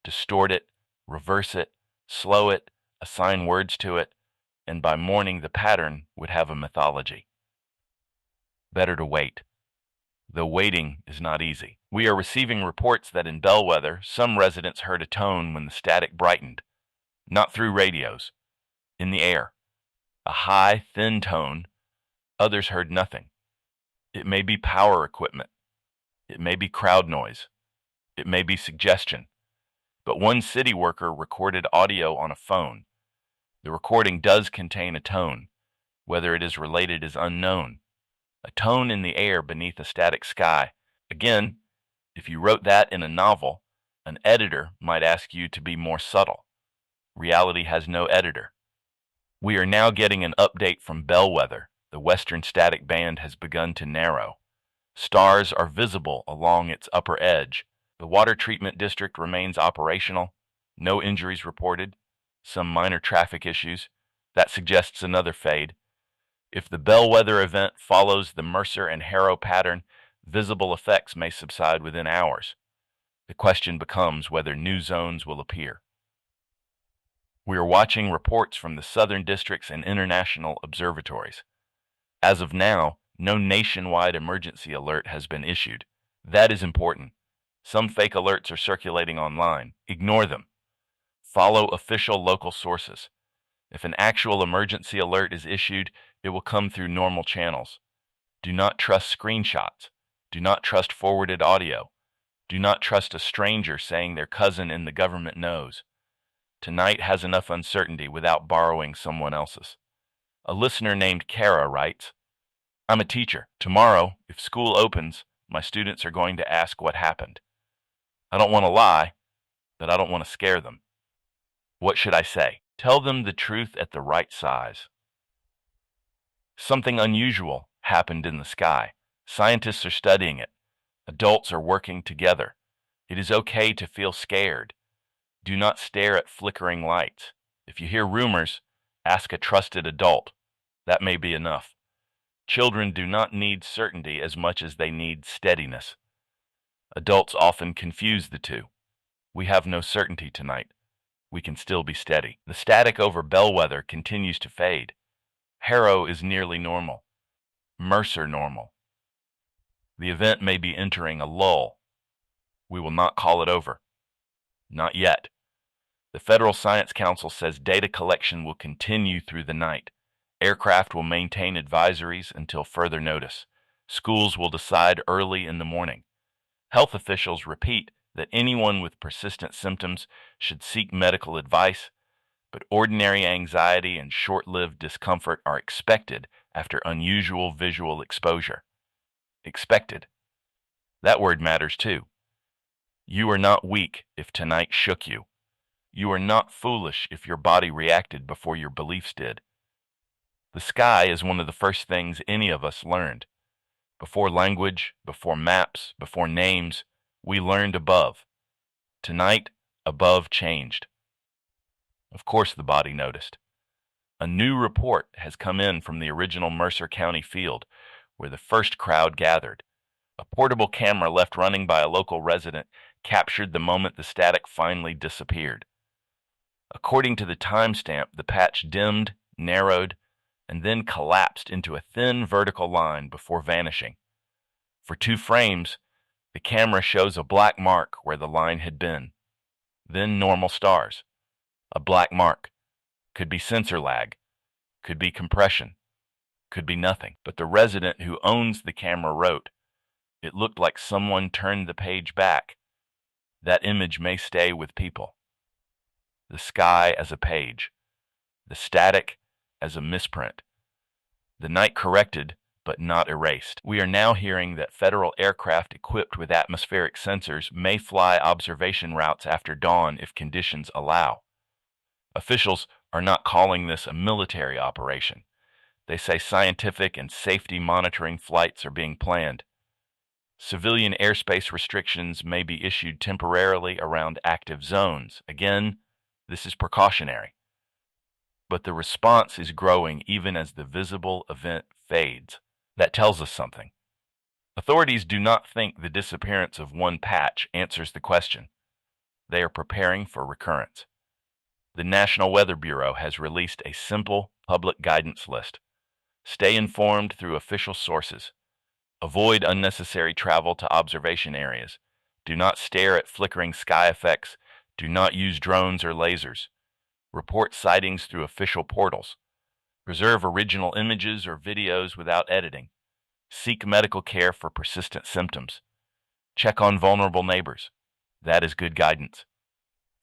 distort it, reverse it, slow it, assign words to it, and by morning the pattern would have a mythology. Better to wait. Though waiting is not easy. We are receiving reports that in Bellwether, some residents heard a tone when the static brightened. Not through radios. In the air. A high, thin tone. Others heard nothing. It may be power equipment. It may be crowd noise. It may be suggestion. But one city worker recorded audio on a phone. The recording does contain a tone. Whether it is related is unknown. A tone in the air beneath a static sky. Again, if you wrote that in a novel, an editor might ask you to be more subtle. Reality has no editor. We are now getting an update from Bellwether. The western static band has begun to narrow. Stars are visible along its upper edge. The water treatment district remains operational. No injuries reported. Some minor traffic issues. That suggests another fade. If the Bellwether event follows the Mercer and Harrow pattern, visible effects may subside within hours. The question becomes whether new zones will appear. We are watching reports from the southern districts and international observatories. As of now, no nationwide emergency alert has been issued. That is important. Some fake alerts are circulating online. Ignore them. Follow official local sources. If an actual emergency alert is issued, it will come through normal channels. Do not trust screenshots. Do not trust forwarded audio. Do not trust a stranger saying their cousin in the government knows. Tonight has enough uncertainty without borrowing someone else's. A listener named Kara writes, I'm a teacher. Tomorrow, if school opens, my students are going to ask what happened. I don't want to lie, but I don't want to scare them. What should I say? Tell them the truth at the right size. Something unusual happened in the sky. Scientists are studying it. Adults are working together. It is okay to feel scared. Do not stare at flickering lights. If you hear rumors, ask a trusted adult. That may be enough. Children do not need certainty as much as they need steadiness. Adults often confuse the two. We have no certainty tonight. We can still be steady. The static over Bellwether continues to fade. Harrow is nearly normal. Mercer normal. The event may be entering a lull. We will not call it over. Not yet. The Federal Science Council says data collection will continue through the night. Aircraft will maintain advisories until further notice. Schools will decide early in the morning. Health officials repeat that anyone with persistent symptoms should seek medical advice, but ordinary anxiety and short-lived discomfort are expected after unusual visual exposure. Expected. That word matters too. You are not weak if tonight shook you. You are not foolish if your body reacted before your beliefs did. The sky is one of the first things any of us learned. Before language, before maps, before names, we learned above. Tonight, above changed. Of course the body noticed. A new report has come in from the original Mercer County field, where the first crowd gathered. A portable camera left running by a local resident captured the moment the static finally disappeared. According to the timestamp, the patch dimmed, narrowed, and then collapsed into a thin vertical line before vanishing. For 2 frames, the camera shows a black mark where the line had been. Then normal stars. A black mark. Could be sensor lag. Could be compression. Could be nothing. But the resident who owns the camera wrote, "It looked like someone turned the page back. That image may stay with people." The sky as a page. The static as a misprint. The night corrected, but not erased. We are now hearing that federal aircraft equipped with atmospheric sensors may fly observation routes after dawn if conditions allow. Officials are not calling this a military operation. They say scientific and safety monitoring flights are being planned. Civilian airspace restrictions may be issued temporarily around active zones. Again, this is precautionary. But the response is growing even as the visible event fades. That tells us something. Authorities do not think the disappearance of one patch answers the question. They are preparing for recurrence. The National Weather Bureau has released a simple public guidance list. Stay informed through official sources. Avoid unnecessary travel to observation areas. Do not stare at flickering sky effects. Do not use drones or lasers. Report sightings through official portals. Preserve original images or videos without editing. Seek medical care for persistent symptoms. Check on vulnerable neighbors. That is good guidance.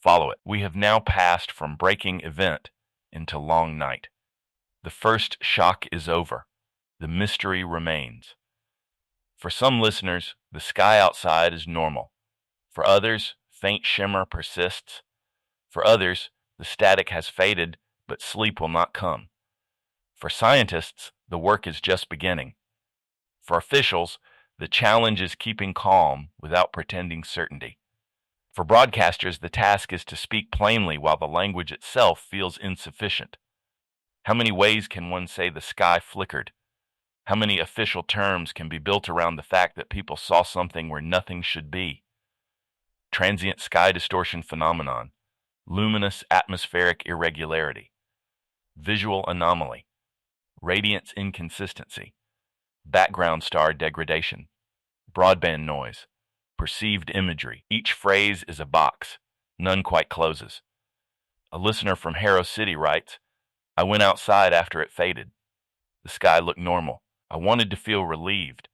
Follow it. We have now passed from breaking event into long night. The first shock is over. The mystery remains. For some listeners, the sky outside is normal. For others, faint shimmer persists. For others, the static has faded, but sleep will not come. For scientists, the work is just beginning. For officials, the challenge is keeping calm without pretending certainty. For broadcasters, the task is to speak plainly while the language itself feels insufficient. How many ways can one say the sky flickered? How many official terms can be built around the fact that people saw something where nothing should be? Transient sky distortion phenomenon, luminous atmospheric irregularity, visual anomaly, radiance inconsistency, background star degradation, broadband noise, perceived imagery. Each phrase is a box. None quite closes. A listener from Harrow City writes, "I went outside after it faded. The sky looked normal. I wanted to feel relieved,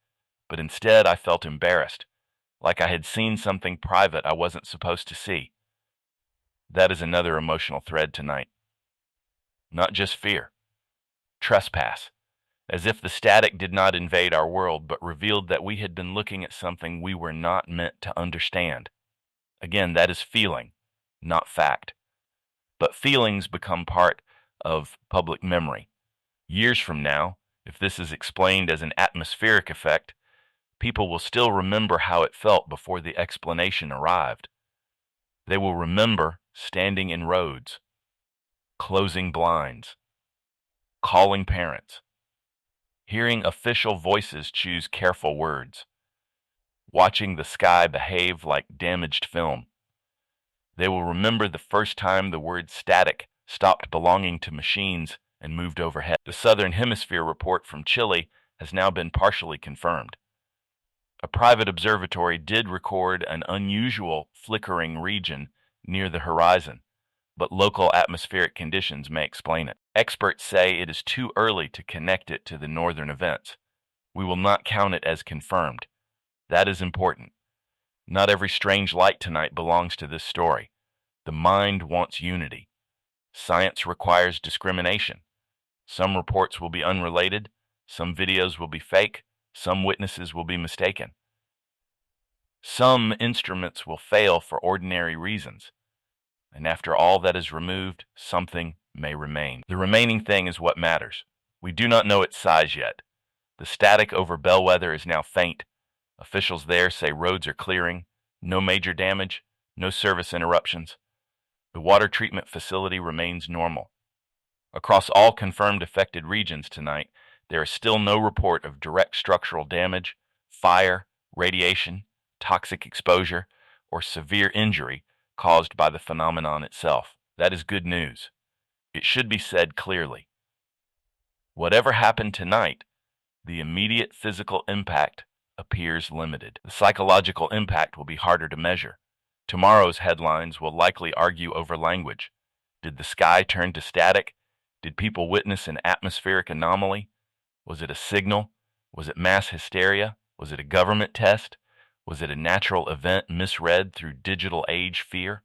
but instead I felt embarrassed, like I had seen something private I wasn't supposed to see." That is another emotional thread tonight. Not just fear. Trespass. As if the static did not invade our world, but revealed that we had been looking at something we were not meant to understand. Again, that is feeling, not fact. But feelings become part of public memory. Years from now, if this is explained as an atmospheric effect, people will still remember how it felt before the explanation arrived. They will remember standing in roads, closing blinds, calling parents, hearing official voices choose careful words, watching the sky behave like damaged film. They will remember the first time the word static stopped belonging to machines and moved overhead. The Southern Hemisphere report from Chile has now been partially confirmed. A private observatory did record an unusual flickering region near the horizon, but local atmospheric conditions may explain it. Experts say it is too early to connect it to the northern events. We will not count it as confirmed. That is important. Not every strange light tonight belongs to this story. The mind wants unity. Science requires discrimination. Some reports will be unrelated, some videos will be fake, some witnesses will be mistaken. Some instruments will fail for ordinary reasons, and after all that is removed, something may remain. The remaining thing is what matters. We do not know its size yet. The static over Bellwether is now faint. Officials there say roads are clearing, no major damage, no service interruptions. The water treatment facility remains normal. Across all confirmed affected regions tonight, there is still no report of direct structural damage, fire, radiation, toxic exposure, or severe injury caused by the phenomenon itself. That is good news. It should be said clearly. Whatever happened tonight, the immediate physical impact appears limited. The psychological impact will be harder to measure. Tomorrow's headlines will likely argue over language. Did the sky turn to static? Did people witness an atmospheric anomaly? Was it a signal? Was it mass hysteria? Was it a government test? Was it a natural event misread through digital age fear?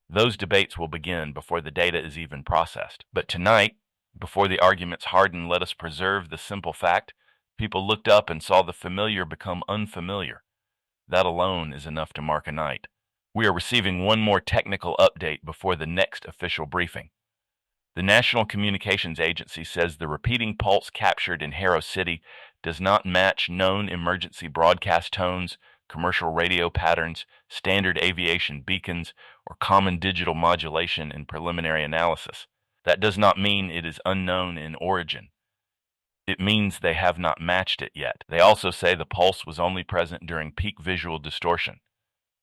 Those debates will begin before the data is even processed. But tonight, before the arguments harden, let us preserve the simple fact: people looked up and saw the familiar become unfamiliar. That alone is enough to mark a night. We are receiving one more technical update before the next official briefing. The National Communications Agency says the repeating pulse captured in Harrow City does not match known emergency broadcast tones, commercial radio patterns, standard aviation beacons, or common digital modulation in preliminary analysis. That does not mean it is unknown in origin. It means they have not matched it yet. They also say the pulse was only present during peak visual distortion.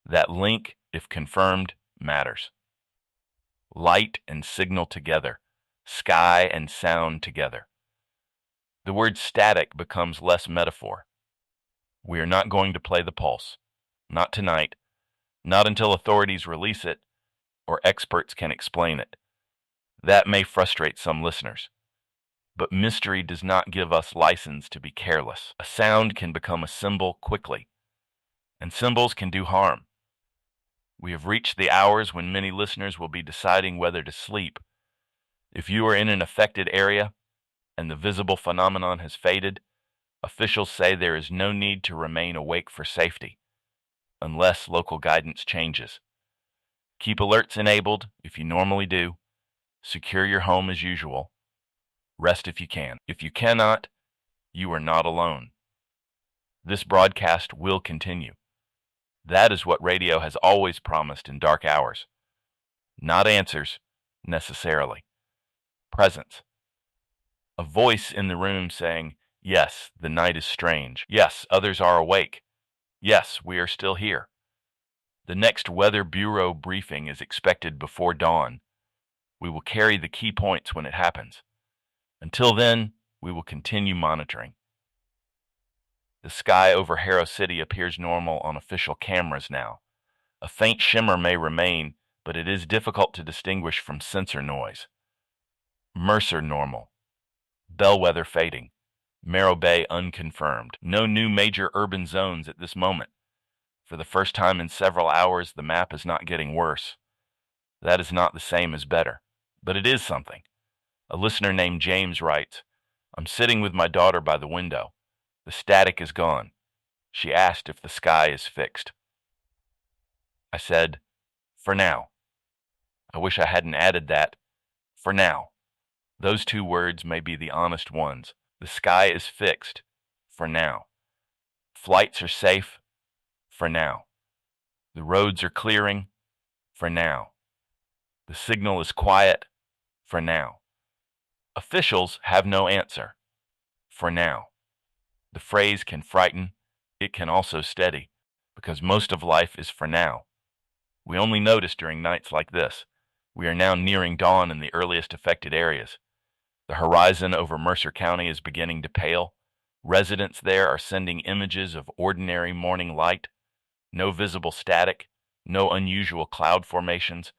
That link, if confirmed, matters. Light and signal together, sky and sound together. The word static becomes less metaphor. We are not going to play the pulse. Not tonight. Not until authorities release it or experts can explain it. That may frustrate some listeners. But mystery does not give us license to be careless. A sound can become a symbol quickly, and symbols can do harm. We have reached the hours when many listeners will be deciding whether to sleep. If you are in an affected area and the visible phenomenon has faded, officials say there is no need to remain awake for safety, unless local guidance changes. Keep alerts enabled if you normally do. Secure your home as usual. Rest if you can. If you cannot, you are not alone. This broadcast will continue. That is what radio has always promised in dark hours. Not answers, necessarily. Presence. A voice in the room saying, yes, the night is strange. Yes, others are awake. Yes, we are still here. The next Weather Bureau briefing is expected before dawn. We will carry the key points when it happens. Until then, we will continue monitoring. The sky over Harrow City appears normal on official cameras now. A faint shimmer may remain, but it is difficult to distinguish from sensor noise. Mercer normal. Bellwether fading. Marrow Bay unconfirmed. No new major urban zones at this moment. For the first time in several hours, the map is not getting worse. That is not the same as better, but it is something. A listener named James writes, I'm sitting with my daughter by the window. The static is gone. She asked if the sky is fixed. I said, for now. I wish I hadn't added that, for now. Those two words may be the honest ones. The sky is fixed, for now. Flights are safe, for now. The roads are clearing, for now. The signal is quiet, for now. Officials have no answer, for now. The phrase can frighten, it can also steady, because most of life is for now. We only notice during nights like this. We are now nearing dawn in the earliest affected areas. The horizon over Mercer County is beginning to pale. Residents there are sending images of ordinary morning light. No visible static, no unusual cloud formations.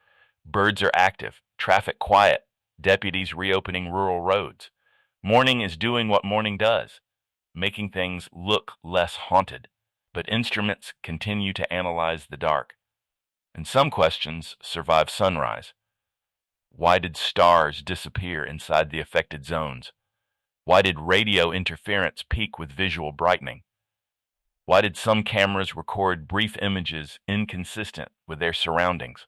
Birds are active, traffic quiet, deputies reopening rural roads. Morning is doing what morning does, making things look less haunted. but instruments continue to analyze the dark. And some questions survive sunrise. Why did stars disappear inside the affected zones? Why did radio interference peak with visual brightening? Why did some cameras record brief images inconsistent with their surroundings?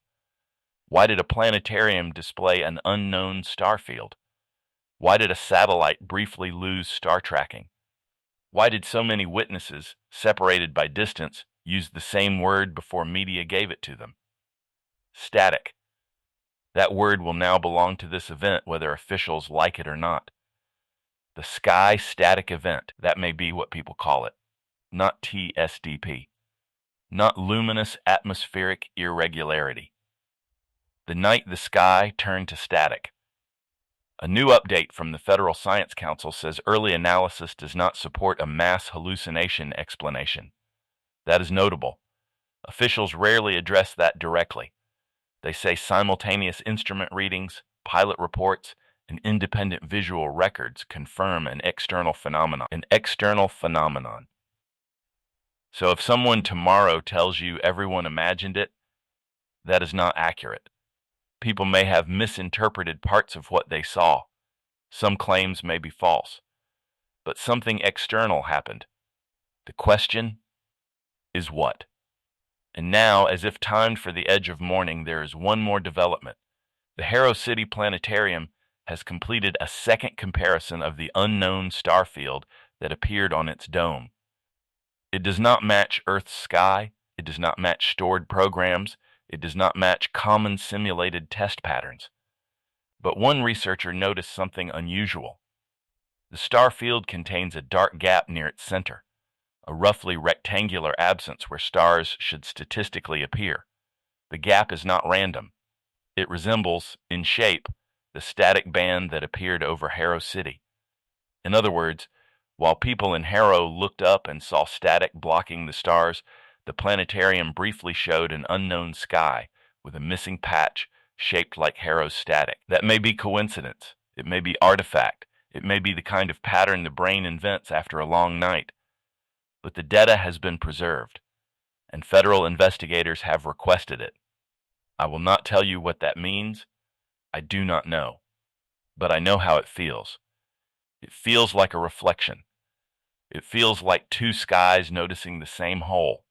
Why did a planetarium display an unknown star field? Why did a satellite briefly lose star tracking? Why did so many witnesses, separated by distance, use the same word before media gave it to them? Static. That word will now belong to this event, whether officials like it or not. The sky static event, that may be what people call it. Not TSDP. Not luminous atmospheric irregularity. The night the sky turned to static. A new update from the Federal Science Council says early analysis does not support a mass hallucination explanation. That is notable. Officials rarely address that directly. They say simultaneous instrument readings, pilot reports, and independent visual records confirm an external phenomenon. An external phenomenon. So if someone tomorrow tells you everyone imagined it, that is not accurate. People may have misinterpreted parts of what they saw. Some claims may be false. But something external happened. The question is what? And now, as if timed for the edge of morning, there is one more development. The Harrow City Planetarium has completed a second comparison of the unknown star field that appeared on its dome. It does not match Earth's sky, it does not match stored programs, it does not match common simulated test patterns. But one researcher noticed something unusual. The star field contains a dark gap near its center, a roughly rectangular absence where stars should statistically appear. The gap is not random. It resembles, in shape, the static band that appeared over Harrow City. In other words, while people in Harrow looked up and saw static blocking the stars, the planetarium briefly showed an unknown sky with a missing patch shaped like Harrow's static. That may be coincidence. It may be artifact. It may be the kind of pattern the brain invents after a long night. But the data has been preserved, and federal investigators have requested it. I will not tell you what that means. I do not know. But I know how it feels. It feels like a reflection. It feels like two skies noticing the same hole.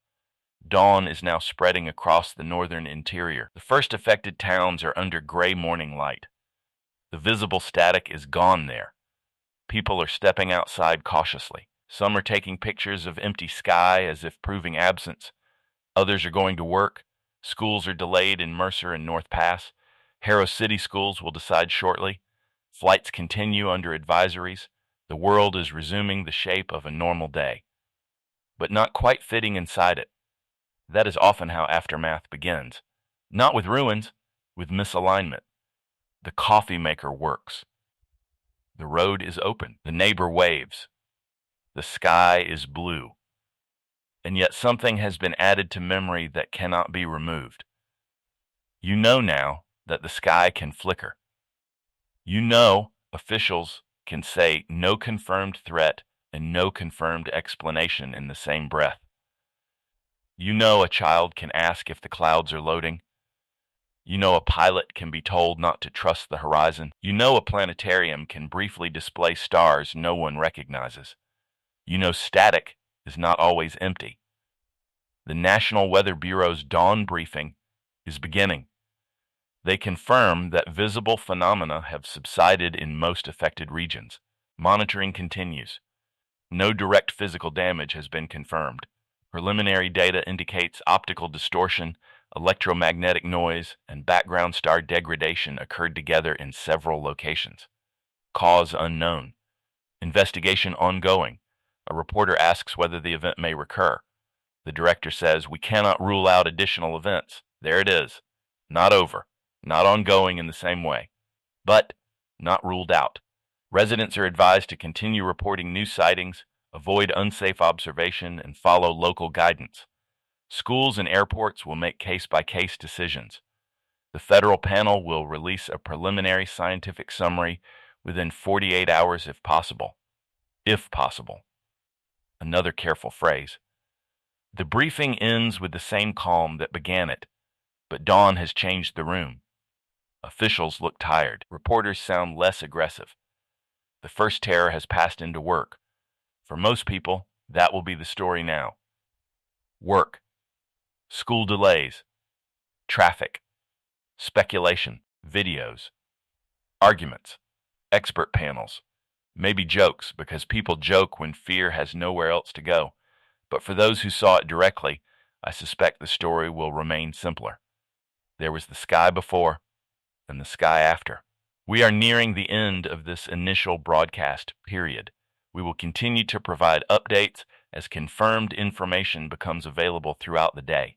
Dawn is now spreading across the northern interior. The first affected towns are under gray morning light. The visible static is gone there. People are stepping outside cautiously. Some are taking pictures of empty sky as if proving absence. Others are going to work. Schools are delayed in Mercer and North Pass. Harrow City schools will decide shortly. Flights continue under advisories. The world is resuming the shape of a normal day, but not quite fitting inside it. That is often how aftermath begins. Not with ruins, with misalignment. The coffee maker works. The road is open. The neighbor waves. The sky is blue. And yet something has been added to memory that cannot be removed. You know now that the sky can flicker. You know officials can say no confirmed threat and no confirmed explanation in the same breath. You know a child can ask if the clouds are loading. You know a pilot can be told not to trust the horizon. You know a planetarium can briefly display stars no one recognizes. You know static is not always empty. The National Weather Bureau's dawn briefing is beginning. They confirm that visible phenomena have subsided in most affected regions. Monitoring continues. No direct physical damage has been confirmed. Preliminary data indicates optical distortion, electromagnetic noise, and background star degradation occurred together in several locations. Cause unknown. Investigation ongoing. A reporter asks whether the event may recur. The director says, "We cannot rule out additional events." There it is. Not over. Not ongoing in the same way, but not ruled out. Residents are advised to continue reporting new sightings, avoid unsafe observation, and follow local guidance. Schools and airports will make case-by-case decisions. The federal panel will release a preliminary scientific summary within 48 hours if possible. If possible. Another careful phrase. The briefing ends with the same calm that began it, but dawn has changed the room. Officials look tired. Reporters sound less aggressive. The first terror has passed into work. For most people, that will be the story now. Work, school delays, traffic, speculation, videos, arguments, expert panels, maybe jokes because people joke when fear has nowhere else to go. But for those who saw it directly, I suspect the story will remain simpler. There was the sky before and the sky after. We are nearing the end of this initial broadcast period. We will continue to provide updates as confirmed information becomes available throughout the day.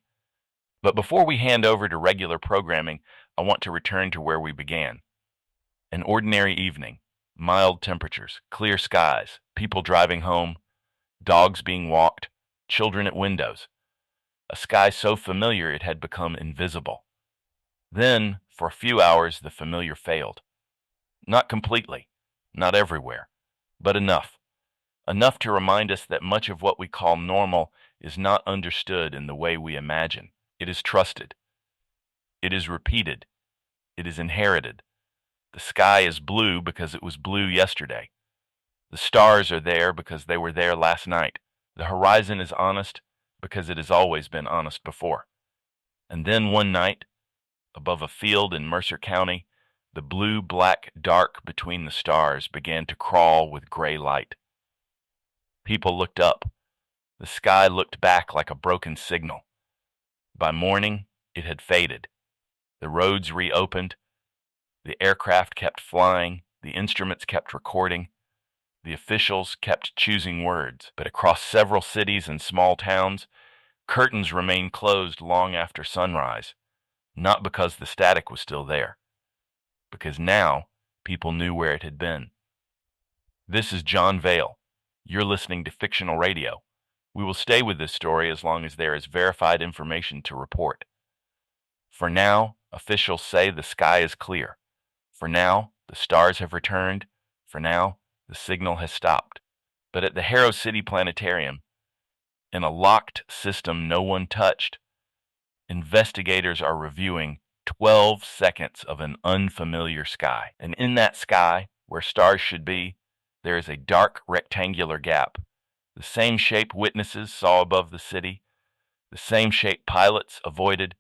But before we hand over to regular programming, I want to return to where we began. An ordinary evening, mild temperatures, clear skies, people driving home, dogs being walked, children at windows. A sky so familiar it had become invisible. Then, for a few hours, the familiar failed. Not completely, not everywhere, but enough. Enough to remind us that much of what we call normal is not understood in the way we imagine. It is trusted. It is repeated. It is inherited. The sky is blue because it was blue yesterday. The stars are there because they were there last night. The horizon is honest because it has always been honest before. And then one night, above a field in Mercer County, the blue-black dark between the stars began to crawl with gray light. People looked up. The sky looked back like a broken signal. By morning, it had faded. The roads reopened. The aircraft kept flying. The instruments kept recording. The officials kept choosing words. But across several cities and small towns, curtains remained closed long after sunrise, not because the static was still there, because now people knew where it had been. This is Jon Vale. You're listening to Fictional Radio. We will stay with this story as long as there is verified information to report. For now, officials say the sky is clear. For now, the stars have returned. For now, the signal has stopped. But at the Harrow City Planetarium, in a locked system no one touched, investigators are reviewing 12 seconds of an unfamiliar sky. And in that sky, where stars should be, there is a dark rectangular gap. The same shape witnesses saw above the city, the same shape pilots avoided,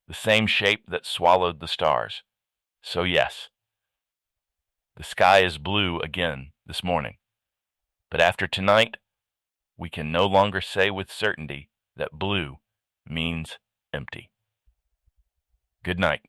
the same shape that swallowed the stars. So yes, the sky is blue again this morning. But after tonight, we can no longer say with certainty that blue means empty. Good night.